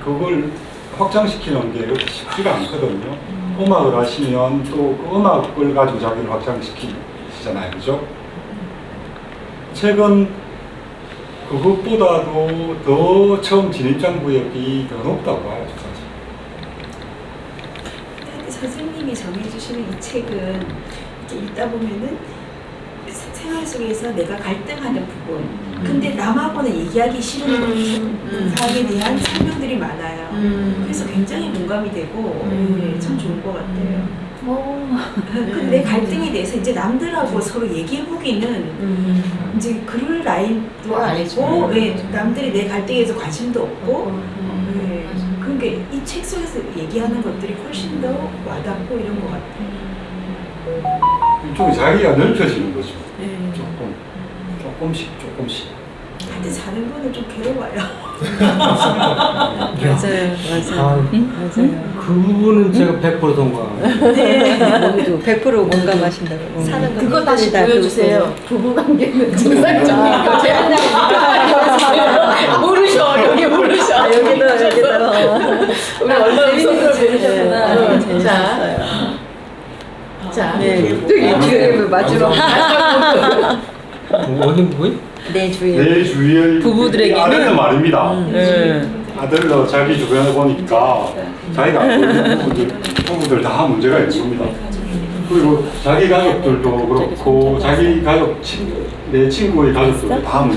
A: 그걸 확장시키는 게 그렇게 쉽지가 않거든요. 음악을 하시면 또 그 음악을 가지고 자기를 확장시키시잖아요. 그죠? 책은 그것보다도 더 처음 진입장 구역이 더 높다고 봐요, 사실.
K: 선생님이 정해주시는 이 책은 이렇게 읽다 보면은 생활 속에서 내가 갈등하는 부분, 근데 남하고는 얘기하기 싫은 사람에 대한 설명들이 많아요. 그래서 굉장히 공감이 되고 네, 참 좋은 것 같아요. 근데 갈등에 대해서 이제 남들하고 서로 얘기해보기는 이제 그럴 나이도 아니고 네, 남들이 내 갈등에 대해서 관심도 없고 네, 그러니까 이 책 속에서 얘기하는 것들이 훨씬 더 와닿고 이런 것 같아요.
A: 좀 자기가 넓혀지는 거죠. 조금씩.
K: 근데 사는 거는 좀 괴로워요.
J: 맞아요. 그 부분은 제가 100% 동감합니다.
H: 모두 100% 공감하신다고.
K: 사는
B: 그거 다시 보여주세요. 부부관계는 정상적인 제한량 모르셔. 여기 모르셔.
H: 여기도.
B: 우리 얼마나 재밌는 재밌었구나. 자,
H: 저기 마지막.
J: 어느 부분?
H: 내 주위에.
A: 내 주위의
H: 부부들에게는
A: 아들은 말입니다. 아들도 자기 주변에 보니까 자기가 알고 있는 부부들 다 문제가 있는 겁니다. 그리고 자기 가족들도 그렇고 자기 가족 내 친구의 가족들도 다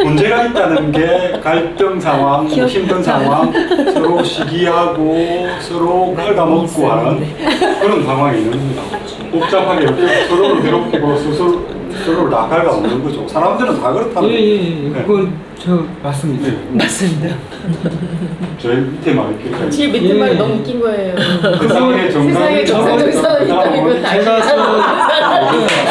A: 문제가 있다는 게 갈등 상황, 힘든 상황, 서로 시기하고 서로 갉아먹고 하는 그런 상황이 있는 겁니다. 복잡하게 이렇게 서로를 괴롭히고 서로를 다 갉아먹는 거죠. 사람들은 다 그렇다는 거예요.
J: 예. 그건 저 맞습니다.
H: 맞습니다.
A: 저희 밑에만 이렇게
B: 제일 밑에 말이 너무 웃긴 거예요.
A: 그 상황의
B: 세상에 정상적인 사람이 있다면 다
J: 제가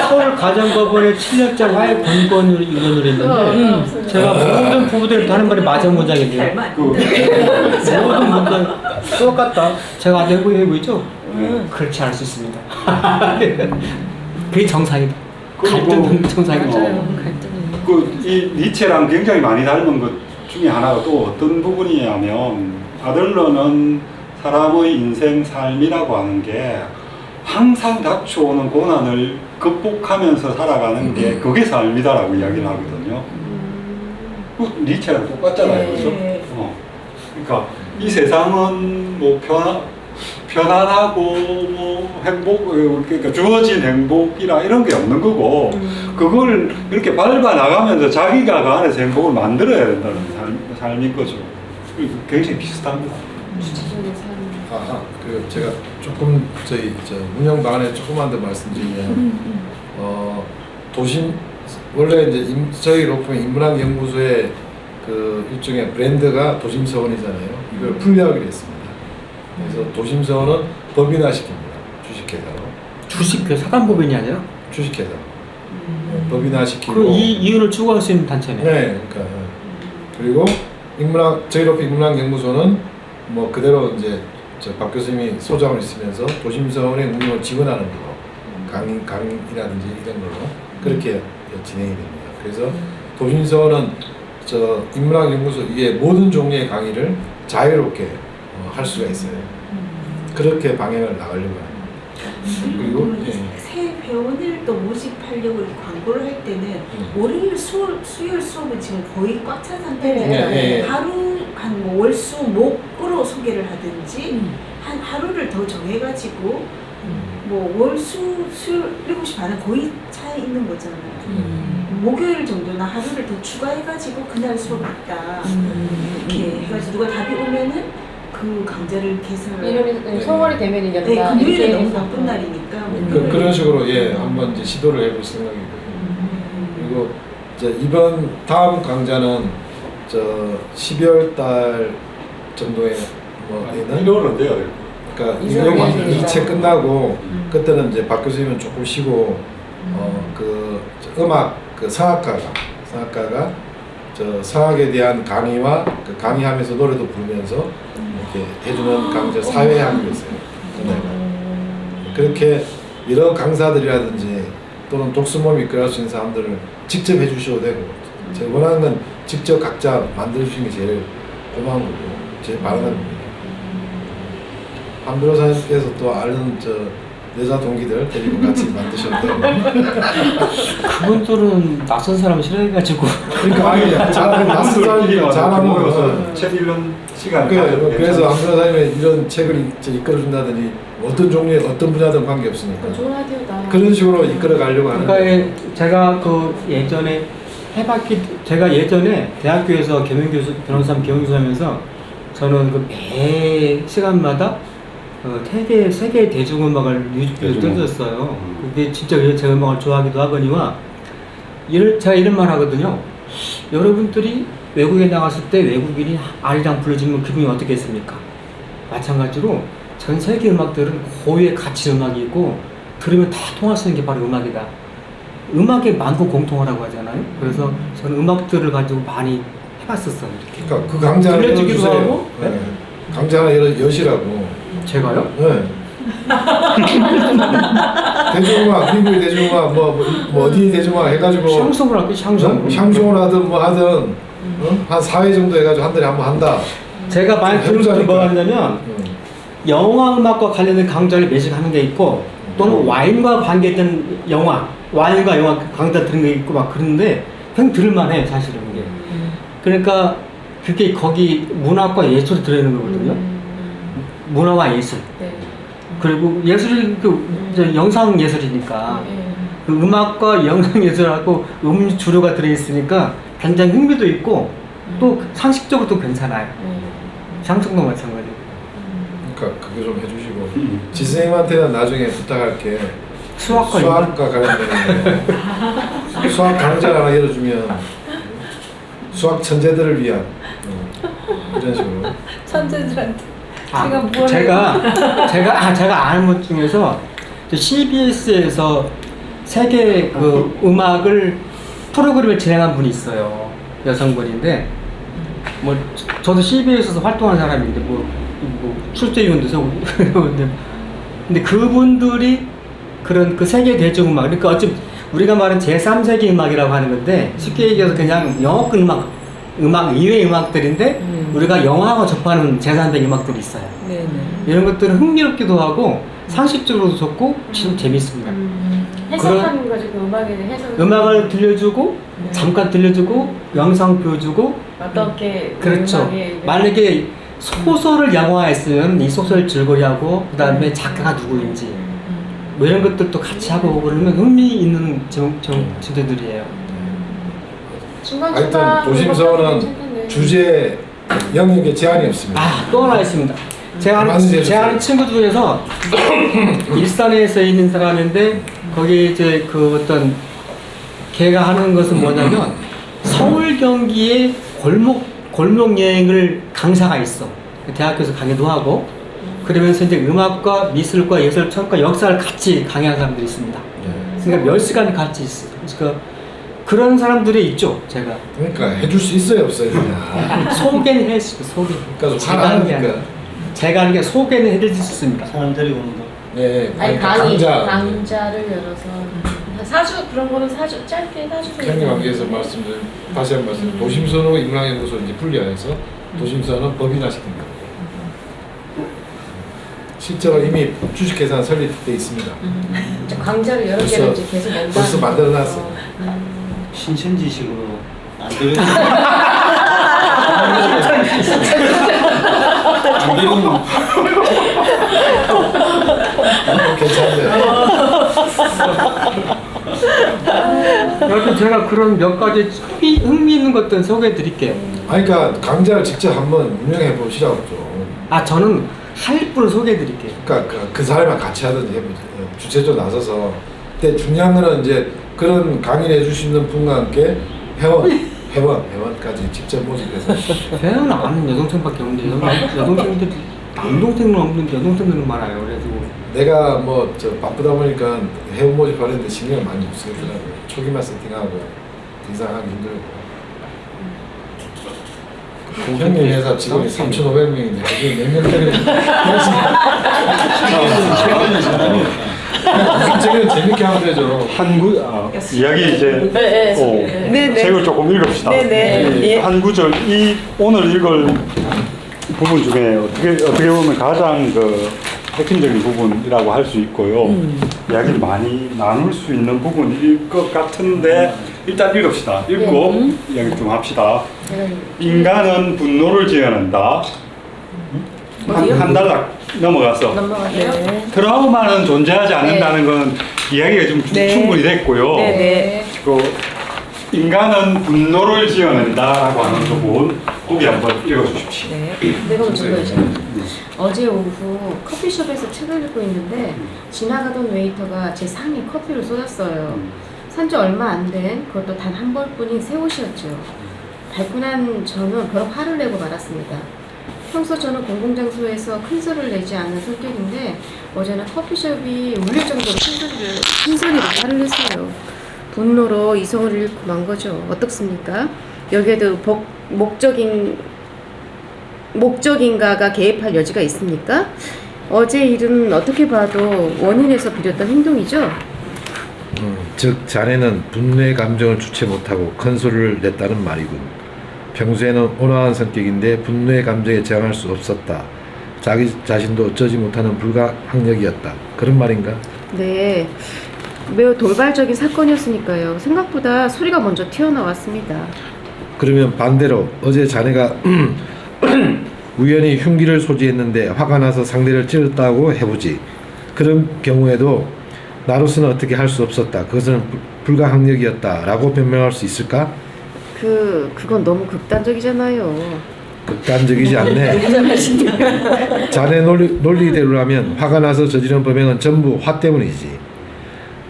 J: 서울 가정법원의 7년째 화해 본권을 이론을 했는데 제가 모든 부부들이 하는 말이 맞은 문장인데요. 모든 문장 똑같다. 제가 아주 해보이죠? 그렇지 않을 수 있습니다. 그게 정상이다. 갈등 정상이죠.
A: 이 니체랑 굉장히 많이 닮은 것 중에 하나가 또 어떤 부분이냐면 아들러는 사람의 인생 삶이라고 하는 게 항상 닥쳐오는 고난을 극복하면서 살아가는 게 그게 삶이다라고 이야기를 하거든요. 니체랑 똑같잖아요, 그렇죠? 그러니까 이 세상은 뭐 편안하고 뭐 행복, 그러니까 주어진 행복이라 이런 게 없는 거고 그걸 이렇게 밟아 나가면서 자기가 그 안에서 행복을 만들어야 된다는 삶인 거죠. 굉장히 비슷합니다.
C: 그 제가 조금 저희 문형 방안에 조금만 더 말씀드리면 도심 원래 이제 저희 로펌 인문학 연구소의 그 일종의 브랜드가 도심서원이잖아요. 이걸 분리하기로 했습니다. 그래서 도심서원은 법인화시킵니다. 주식회사로.
J: 주식 사단법인이 아니라?
C: 주식회사. 법인화시키고.
J: 그 이윤을 추구할 수 있는 단체네.
C: 네, 그러니까 그리고 저희 로펌 인문학 연구소는 뭐 그대로 이제 박 교수님이 소장을 있으면서 도심서원의 운영을 지원하는 걸로 강의라든지 이런 걸로 그렇게 진행이 됩니다. 그래서 도심서원은 인문학 연구소 이게 모든 종류의 강의를 자유롭게 할 수가 있어요. 그렇게 방향을 나가려고 합니다. 그리고
K: 새 회원을 또 모집하려고 이렇게 광고를 할 때는 월요일 수요일 수업은 지금 거의 꽉 찬 상태니까 하루 한 월수목으로 소개를 하든지 한 하루를 더 정해가지고 뭐 월수 수요일 7시 반은 거의 차 있는 거잖아요. 목요일 정도나 하루를 더 추가해가지고 그날 수업 있다 이렇게 해가지고 누가 답이 오면은 그 강좌를 개설을
B: 이름이 소월이 되면 이제
K: 금요일에 너무 바쁜 날이니까
C: 그런 식으로 한번 이제 시도를 해볼 생각이고요. 그리고 이번 다음 강좌는 12월 달 정도에 뭐에는
A: 1월은 돼야 될
C: 그러니까 이 책 끝나고 그때는 이제 박 교수님은 조금 쉬고 그 음악 그 성악가가 성악에 대한 강의와 그 강의하면서 노래도 부르면서 이렇게 해주는 강좌 사회학이었어요. 그렇게 여러 강사들이라든지 또는 독서모임 이끌어갈 수 있는 사람들을 직접 해주셔도 되고 제가 원하는 건 직접 각자 만들어주시는 게 제일 고마운 거고 제일 바라는 겁니다. 한 변호사님께서 또 아는 여자 동기들 데리고 같이 만드셔도 되고
J: 그분들은 낯선 사람 싫어해가지고
C: 그러니까 낯선 사람이 잘하면
A: 책 읽는 시간
C: 그래서 한 변호사님이 이런 책을 이끌어준다든지 어떤 종류의 어떤 분야든 관계없으니까
B: 좋은 아이디어다.
C: 그런 식으로 이끌어 가려고 하는 거예요.
J: 그러니까 제가 그 예전에 제가 예전에 대학교에서 변호사 교육하면서 저는 그 매 시간마다 세계 대중음악을 뮤직비디오를 뜯었어요. 그게 진짜 제 음악을 좋아하기도 하거니와 제가 이런 말 하거든요. 여러분들이 외국에 나갔을 때 외국인이 아리랑 불러주면 기분이 어떻겠습니까? 마찬가지로 전 세계 음악들은 고유의 가치 음악이고 들으면 다 통할 수 있는 게 바로 음악이다. 음악에 많고 공통하라고 하잖아요. 그래서 저는 음악들을 가지고 많이 해봤었어요. 이렇게.
C: 그러니까 그 강좌 하나
J: 들려주기도
C: 열어주세요.
J: 하고.
C: 네. 강좌 하나 여시라고.
J: 제가요?
C: 네. 대중음악, 미국의 대중음악, 뭐 어디 대중음악 해가지고
J: 샹송을 할게요.
C: 샹송을 하든 뭐 하든 한 4회 정도 해가지고 한 달에 한 번 한다.
J: 제가 많이 들은 것도 뭐가 있냐면 영화 음악과 관련된 강좌를 매직 하는 게 있고 또는 와인과 관계된 와인과 영화 강좌 들은 게 있고 막 그런데 그냥 들을만해 사실은 이게. 그러니까 그게 거기 문학과 예술이 들어있는 거거든요. 문화와 예술.
B: 네.
J: 그리고 예술이 영상 예술이니까 그 음악과 영상 예술하고 주류가 들어있으니까 굉장히 흥미도 있고 또 상식적으로 또 괜찮아요. 상식도 마찬가지.
C: 그러니까 그게 좀 해주시고 지선생님한테는 나중에 부탁할게. 수학과 관련된 수학 강좌 하나 열어주면 수학 천재들을 위한 이런 식으로.
I: 천재들한테
J: 제가 아는 것 중에서 CBS에서 세계 그 음악을 프로그램을 진행한 분이 있어요. 여성분인데 뭐 저도 CBS에서 활동하는 사람인데 뭐 출제위원도 서고 근데 그분들이 그런 그 세계 대중음악 그러니까 어차피 우리가 말하는 제3세기 음악이라고 하는 건데 쉽게 얘기해서 그냥 영어권 음악 이외의 음악들인데 우리가 영화하고 접하는 제3세기 음악들이 있어요.
B: 네네.
J: 이런 것들은 흥미롭기도 하고 상식적으로도 좋고 참 재밌습니다.
B: 해석하는 거지 그 음악에 대한 해석.
J: 음악을 들려주고 잠깐 들려주고 영상 보여주고
B: 어떻게
J: 그렇죠. 만약에 소설을 영화했으면 이 소설 줄거리하고 그 다음에 작가가 누구인지 뭐 이런 것들도 같이 하고 그러면 흥미 있는 주제들이에요.
C: 하여튼 도심서원은 주제 영역에 제한이 없습니다.
J: 또 하나 있습니다. 제가 아는 친구 중에서 일산에서 있는 사람인데 거기 이제 그 어떤 걔가 하는 것은 뭐냐면 서울 경기에 골목 여행을 강사가 있어. 대학교에서 강의도 하고 그러면서 이제 음악과 미술과 예술, 철학과 역사를 같이 강의하는 사람들이 있습니다. 그러니까 몇 시간 같이 있어요. 그러니까 그런 사람들이 있죠, 제가.
C: 그러니까 해줄 수 있어요, 없어요, 그냥.
J: 소개는 했어요, 소개.
C: 그러니까
J: 제가 하는 게
C: 화나니까.
J: 아니라. 제가 하는 게 소개는 해드릴 수 있습니다.
G: 사람 데리고 오는 거.
C: 네,
B: 아니
C: 강좌.
B: 강좌를 열어서 사주 그런 거는 사주 짧게 사주세요.
C: 형님 관계에서 말씀드린 다시 한 번 말씀. 도심선호 인문학연구소 이제 분리해서 도심선언 법인화 시킨 겁니다. 실제로 이미 주식회사 설립돼 있습니다.
B: 강좌를 여러 개를 이제 계속 연다.
C: 벌써 만들어놨어요.
G: 신천지식으로 안 되겠네. 안 되겠네.
C: 괜찮네요.
J: 여튼 제가 그런 몇 가지 흥미있는 것들 소개해 드릴게요.
C: 아니, 그러니까 강좌를 직접 한번 운영해 보시라고 좀.
J: 아, 저는 할 분을 소개해 드릴게요.
C: 그러니까 그 사람이랑 같이 하든지 해보죠. 주체적으로 나서서. 근데 중요한 거는 이제 그런 강의를 해주시는 분과 함께 회원까지 직접 모집해서.
J: 회원은 아는 여동생밖에 없는데 여동생들이 남동생은 없는데 여동생들은 많아요. 그래서
C: 내가 뭐 저 바쁘다 보니까 회원 모집하는데 신경 많이 못 쓰겠더라고요. 초기만 세팅하고 인상하기 힘들고. 형님 회사 직원이 3,500명인데 그게 몇 명짜리 책을 재밌게 하면 되죠.
A: 이야기 이제
B: 네.
A: 책을 조금 읽읍시다.
B: 네.
A: 한 구절 오늘 읽을 부분 중에 어떻게 보면 가장 그 핵심적인 부분이라고 할 수 있고요. 이야기를 많이 나눌 수 있는 부분일 것 같은데 일단 읽읍시다. 읽고 이야기 좀 합시다. 인간은 분노를 지어낸다. 한 단락 넘어가서 트라우마는 존재하지 않는다는 건 이야기가 좀 충분히 됐고요. 그 인간은 분노를 지어낸다라고 하는 부분 거기 한번 읽어주십시오.
B: 내가 먼저 읽어야죠. 어제 오후 커피숍에서 책을 읽고 있는데 지나가던 웨이터가 제 상에 커피를 쏟았어요. 산지 얼마 안 된 그것도 단 한 벌뿐인 새 옷이었죠. 발끈한 저는 버럭 화를 내고 말았습니다. 평소 저는 공공장소에서 큰 소리를 내지 않는 성격인데 어제는 커피숍이 울릴 정도로 큰 소리로 화를 냈어요. 분노로 이성을 잃고 만 거죠. 어떻습니까? 여기에도 목적인가가 개입할 여지가 있습니까? 어제 일은 어떻게 봐도 원인에서 비롯된 행동이죠?
C: 즉 자네는 분노의 감정을 주체 못하고 큰 소리를 냈다는 말이군. 평소에는 온화한 성격인데 분노의 감정에 저항할 수 없었다. 자기 자신도 어쩌지 못하는 불가항력이었다. 그런 말인가?
B: 네, 매우 돌발적인 사건이었으니까요. 생각보다 소리가 먼저 튀어나왔습니다.
C: 그러면 반대로 어제 자네가 우연히 흉기를 소지했는데 화가 나서 상대를 찔렀다고 해보지. 그런 경우에도 나로서는 어떻게 할 수 없었다. 그것은 불가항력이었다. 라고 변명할 수 있을까?
B: 그건 너무 극단적이잖아요.
C: 극단적이지 않네. 자네 논리대로라면 화가 나서 저지른 범행은 전부 화 때문이지.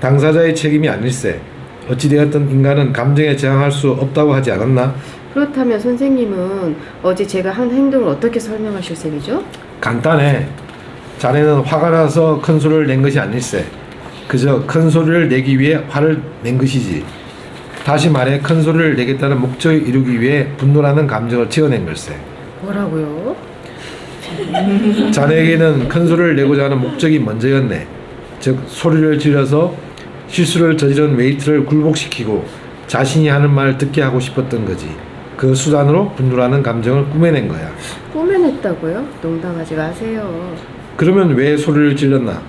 C: 당사자의 책임이 아닐세. 어찌되었든 인간은 감정에 저항할 수 없다고 하지 않았나?
B: 그렇다면 선생님은 어제 제가 한 행동을 어떻게 설명하실 셈이죠?
C: 간단해. 자네는 화가 나서 큰 소리를 낸 것이 아닐세. 그저 큰 소리를 내기 위해 화를 낸 것이지. 다시 말해 큰 소리를 내겠다는 목적을 이루기 위해 분노라는 감정을 지어낸 걸세.
B: 뭐라고요?
C: 자네에게는 큰 소리를 내고자 하는 목적이 먼저였네. 즉 소리를 질러서 실수를 저지른 웨이트를 굴복시키고 자신이 하는 말을 듣게 하고 싶었던 거지. 그 수단으로 분노라는 감정을 꾸며낸 거야.
B: 꾸며냈다고요? 농담하지 마세요.
C: 그러면 왜 소리를 질렀나?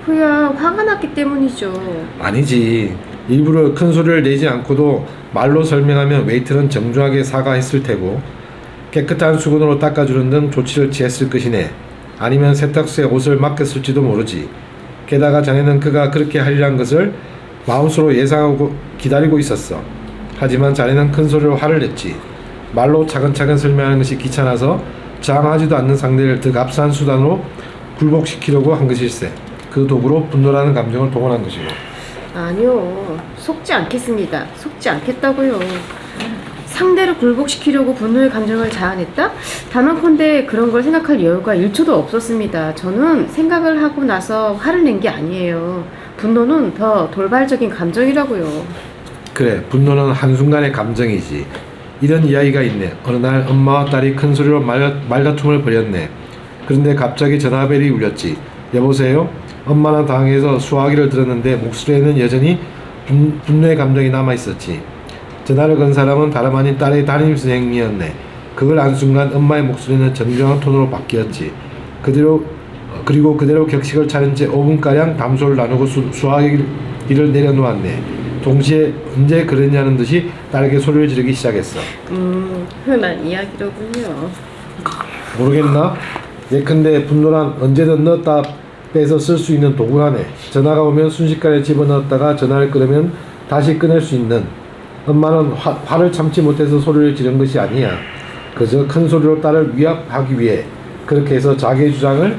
B: 그야 화가 났기 때문이죠.
C: 아니지. 일부러 큰 소리를 내지 않고도 말로 설명하면 웨이트는 정중하게 사과했을 테고 깨끗한 수건으로 닦아주는 등 조치를 취했을 것이네. 아니면 세탁소에 옷을 맡겼을지도 모르지. 게다가 자네는 그가 그렇게 하리란 것을 마음속으로 예상하고 기다리고 있었어. 하지만 자네는 큰 소리로 화를 냈지. 말로 차근차근 설명하는 것이 귀찮아서 저항하지도 않는 상대를 더 값싼 수단으로 굴복시키려고 한 것일세. 그 도구로 분노라는 감정을 동원한 것이고.
B: 아니요. 속지 않겠습니다. 속지 않겠다고요. 상대를 굴복시키려고 분노의 감정을 자아냈다? 단언컨대 그런 걸 생각할 여유가 1초도 없었습니다. 저는 생각을 하고 나서 화를 낸 게 아니에요. 분노는 더 돌발적인 감정이라고요.
C: 그래, 분노는 한순간의 감정이지. 이런 이야기가 있네. 어느 날 엄마와 딸이 큰 소리로 말다툼을 벌였네. 그런데 갑자기 전화벨이 울렸지. 여보세요? 엄마는 당황해서 수화기를 들었는데 목소리에는 여전히 분노의 감정이 남아있었지. 전화를 건 사람은 다름 아닌 딸의 담임선생님이었네. 그걸 안 순간 엄마의 목소리는 정중한 톤으로 바뀌었지. 그리고 그대로 격식을 차린 채 5분가량 담소를 나누고 수화기를 내려놓았네. 동시에 언제 그랬냐는 듯이 딸에게 소리를 지르기 시작했어.
B: 흔한 이야기로군요.
C: 모르겠나? 예컨대 분노란 언제든 넣었다 빼서 쓸 수 있는 도구라네. 전화가 오면 순식간에 집어넣었다가 전화를 끊으면 다시 끊을 수 있는. 엄마는 화를 참지 못해서 소리를 지른 것이 아니야. 그저 큰 소리로 딸을 위압하기 위해, 그렇게 해서 자기의 주장을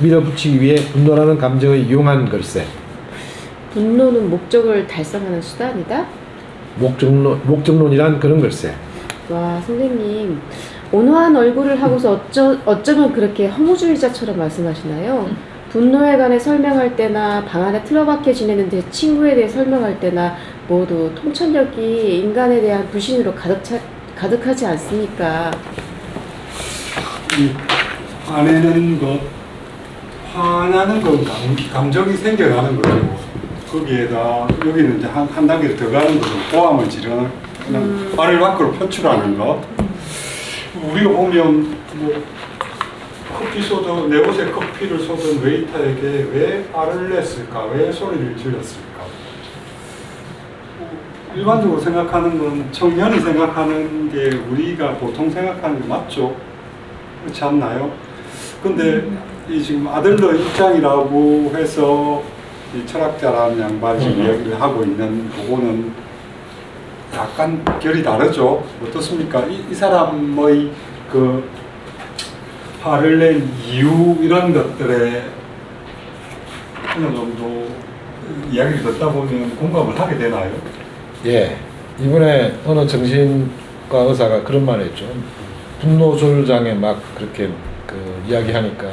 C: 밀어붙이기 위해 분노라는 감정을 이용한 걸세.
B: 분노는 목적을 달성하는 수단이다?
C: 목적론이란 그런 걸세.
B: 와, 선생님. 온화한 얼굴을 하고서 어쩌면 그렇게 허무주의자처럼 말씀하시나요? 분노에 관해 설명할 때나 방 안에 틀어박혀 지내는 제 친구에 대해 설명할 때나 모두 통찰력이 인간에 대한 불신으로 가득하지 않습니까?
A: 화내는 것, 화나는 건 감정이 생겨나는 거죠. 거기에다 여기는 이제 한 단계 더 가는 거죠. 고함을 지르는 말을 밖으로 표출하는 것. 우리가 보면 뭐 커피 쏟아 내 옷에 커피를 쏟은 웨이터에게 왜 화를 냈을까? 왜 소리를 질렀을까? 일반적으로 생각하는 건 청년이 생각하는 게 우리가 보통 생각하는 게 맞죠? 그렇지 않나요? 근데 이 지금 아들러 입장이라고 해서 이 철학자라는 양반이 이야기를 하고 있는 그거는 약간 결이 다르죠. 어떻습니까? 이 사람의 그 화를 낸 이유 이런 것들에 어느 정도 이야기를 듣다 보면 공감을 하게 되나요?
C: 예, 이번에 어느 정신과 의사가 그런 말을 했죠. 분노 조절장애 막 그렇게 그 이야기하니까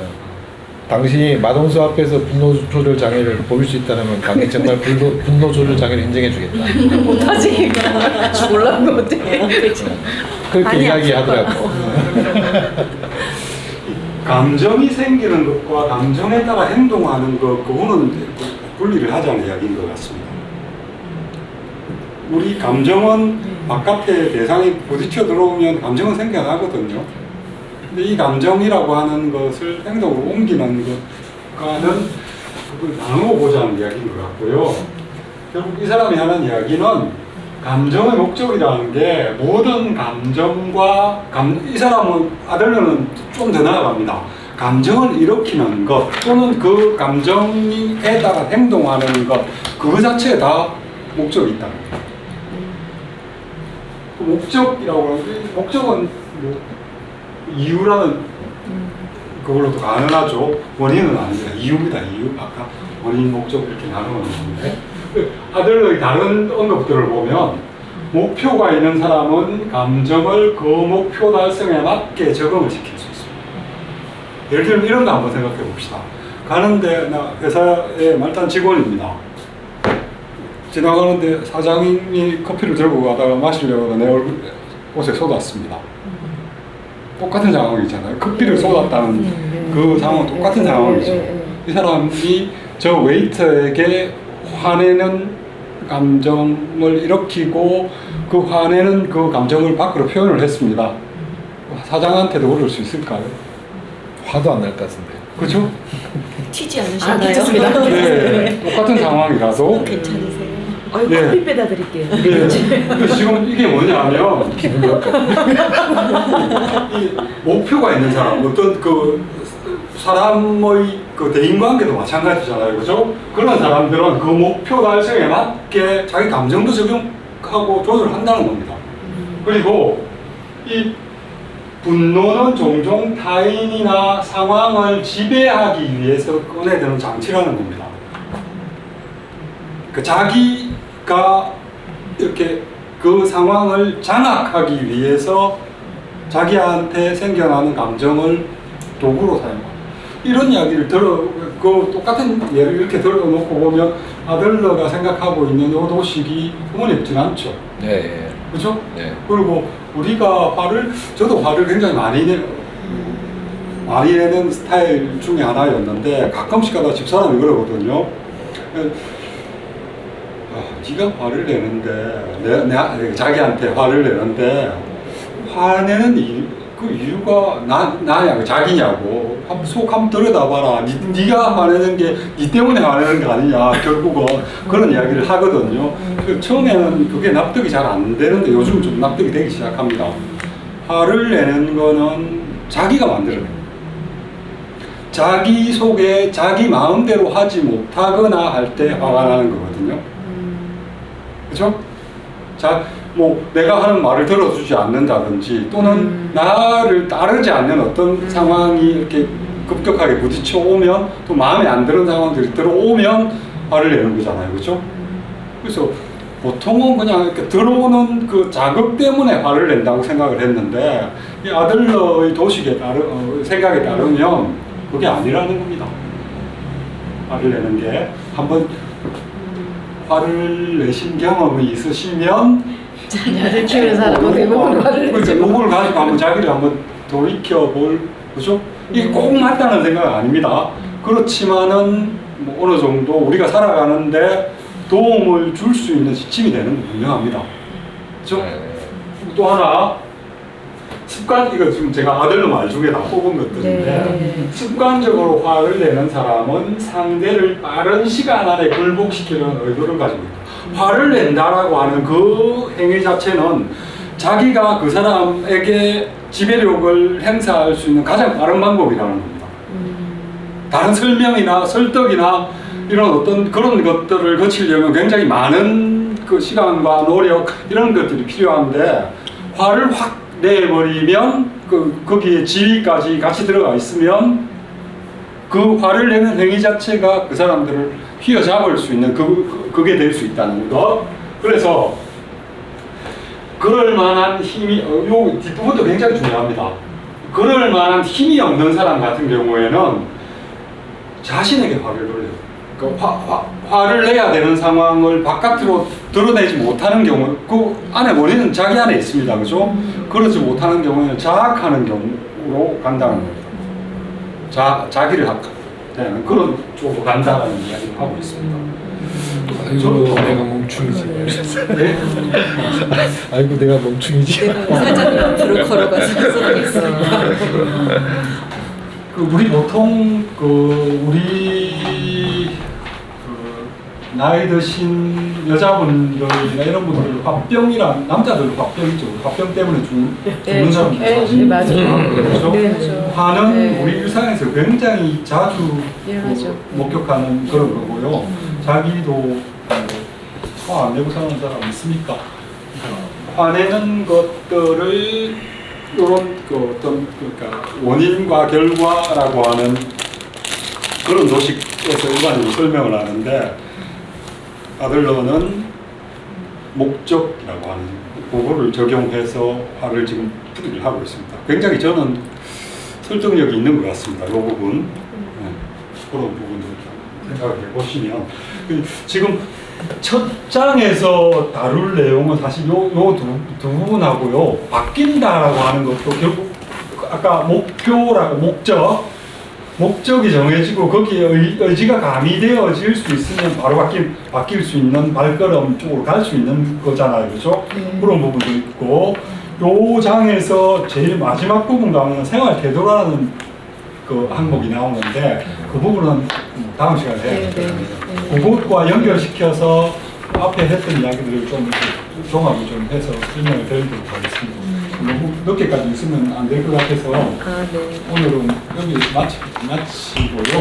C: 당신이 마동석 앞에서 분노 조절 장애를 보일 수 있다면 당신 정말 분노 조절 장애를 인정해 주겠다.
E: 못하지. 죽을라면 어떡해.
C: 그렇게 이야기하더라고.
A: 감정이 생기는 것과 감정에 따라 행동하는 것, 그거는 분리를 하자는 이야기인 것 같습니다. 우리 감정은 바깥에 대상이 부딪혀 들어오면 감정은 생겨나거든요. 근데 이 감정이라고 하는 것을 행동으로 옮기는 것과는 그걸 나누어 보자는 이야기인 것 같고요. 결국 이 사람이 하는 이야기는 감정의 목적이라는 게 모든 감정과 이 사람은 아들러는 좀 더 나아갑니다. 감정을 일으키는 것 또는 그 감정에 따라 행동하는 것 그 자체에 다 목적이 있다. 그 목적이라고 하는 목적은 뭐 이유라는 그걸로도 가능하죠. 원인은 아닙니다. 이유입니다. 이유. 아까 원인, 목적 이렇게 나누는 건데 아들의 다른 언급들을 보면 목표가 있는 사람은 감정을 그 목표 달성에 맞게 적응을 시킬 수 있습니다. 예를 들면 이런 거 한번 생각해 봅시다. 가는데 나 회사의 말단 직원입니다. 지나가는데 사장님이 커피를 들고 가다가 마시려고 내 옷에 쏟았습니다. 똑같은 상황이잖아요. 커피를 쏟았다는 그 상황은 똑같은 상황이죠. 이 사람이 저 웨이터에게 화내는 감정을 일으키고 그 화내는 그 감정을 밖으로 표현을 했습니다. 사장한테도 그럴 수 있을까요?
C: 화도 안 날 것 같은데.
A: 그렇죠?
E: 튀지 않으시나요?
A: 네, 똑같은 상황이라도
K: 괜찮으세요?
A: 네.
E: 커피 빼다 드릴게요.
A: 네. 지금 이게 뭐냐면 이 목표가 있는 사람, 어떤 그 사람의 그 대인관계도 마찬가지잖아요, 그죠? 그런 사람들은 그 목표 달성에 맞게 자기 감정도 적용하고 조절한다는 겁니다. 그리고 이 분노는 종종 타인이나 상황을 지배하기 위해서 꺼내드는 장치라는 겁니다. 그 자기가 이렇게 그 상황을 장악하기 위해서 자기한테 생겨나는 감정을 도구로 사용합니다. 이런 이야기를 그 똑같은 예를 이렇게 들어놓고 보면 아들러가 생각하고 있는 요 도식이 어머니 없진 않죠.
C: 네.
A: 그렇죠?
C: 네.
A: 그리고 우리가 저도 화를 굉장히 많이 내는 스타일 중에 하나였는데 가끔씩 가다 집사람이 그러거든요. 네가 화를 내는데 자기한테 화를 내는데 화내는 그 이유가 나냐 자기냐고 속 한번 들여다봐라. 네가 화내는 게 네 때문에 화내는 게 아니냐 결국은 그런 이야기를 하거든요. 처음에는 그게 납득이 잘 안 되는데 요즘 좀 납득이 되기 시작합니다. 화를 내는 거는 자기가 만들어내는 거예요. 자기 속에 자기 마음대로 하지 못하거나 할 때 화가 나는 거거든요. 그렇죠? 뭐 내가 하는 말을 들어주지 않는다든지 또는 나를 따르지 않는 어떤 상황이 이렇게 급격하게 부딪혀 오면 또 마음에 안 드는 상황들이 들어오면 화를 내는 거잖아요. 그렇죠? 그래서 보통은 그냥 이렇게 들어오는 그 자극 때문에 화를 낸다고 생각을 했는데 이 아들러의 도식에 생각에 따르면 그게 아니라는 겁니다. 화를 내는 게 한번 화를 내신 경험이 있으시면
B: 자녀를 키우는 사람은 대부분 화를 내죠.
A: 그걸 가지고 한번 자기를 한번 돌이켜볼, 그죠? 이게 꼭 맞다는 생각은 아닙니다. 그렇지만은 뭐 어느 정도 우리가 살아가는데 도움을 줄 수 있는 지침이 되는 건 분명합니다. 그죠? 또 하나, 이거 지금 제가 아들로 말 중에 다 뽑은 것들인데, 습관적으로 화를 내는 사람은 상대를 빠른 시간 안에 굴복시키는 의도를 가지고 있다. 화를 낸다라고 하는 그 행위 자체는 자기가 그 사람에게 지배력을 행사할 수 있는 가장 빠른 방법이라는 겁니다. 다른 설명이나 설득이나 이런 어떤 그런 것들을 거치려면 굉장히 많은 그 시간과 노력 이런 것들이 필요한데 화를 확 내버리면 거기에 지위까지 같이 들어가 있으면 그 화를 내는 행위 자체가 그 사람들을 휘어잡을 수 있는 그게 될 수 있다는 것. 그래서 그럴 만한 힘이 요 뒷부분도 굉장히 중요합니다. 그럴 만한 힘이 없는 사람 같은 경우에는 자신에게 화를 돌려요. 그러니까 화를 내야 되는 상황을 바깥으로 드러내지 못하는 경우, 그 안에 원인은 자기 안에 있습니다. 그죠? 그러지 못하는 경우에는 자학하는 경우로 간다는 거예요. 자기를 학하는 그런 쪽으로 간다는 이야기를 하고 있습니다.
C: 아이고 내가 멍충이지.
A: 네?
C: 아이고 내가 멍충이지.
K: 사전 옆으로 걸어가서 써야겠습니다.
A: 우리 보통 우리 나이 드신 여자분들이나 이런 분들 화병이란 남자들도 화병이죠. 화병 때문에 죽는 사람이
B: 네, 맞아요.
A: 그렇죠?
B: 네.
A: 화는 우리 일상에서 굉장히 자주
B: 일어나죠.
A: 목격하는 그런 거고요. 자기도 화 안 내고 사는 사람 있습니까? 화내는 것들을 이런 그러니까 원인과 결과라고 하는 그런 도식에서 일반적으로 설명을 하는데 아들러는 목적이라고 하는 그거를 적용해서 화를 지금 풀이를 하고 있습니다. 굉장히 저는 설득력이 있는 것 같습니다. 이 부분 네, 그런 부분들 생각을 해보시면 지금 첫 장에서 다룰 내용은 사실 요 두 부분하고요 바뀐다라고 하는 것도 결국 아까 목적이 정해지고 거기에 의지가 가미되어질 수 있으면 바로 바뀔 수 있는 발걸음 쪽으로 갈 수 있는 거잖아요. 그렇죠? 그런 부분도 있고 요 장에서 제일 마지막 부분 가면 생활 태도라는 그 항목이 나오는데 그 부분은 다음 시간에 해야겠죠. 그것과 연결시켜서 앞에 했던 이야기들을 좀 종합을 좀 해서 설명을 드리도록 하겠습니다. 너무 늦게까지 있으면 안 될 것 같아서 오늘은 여기 마치고요.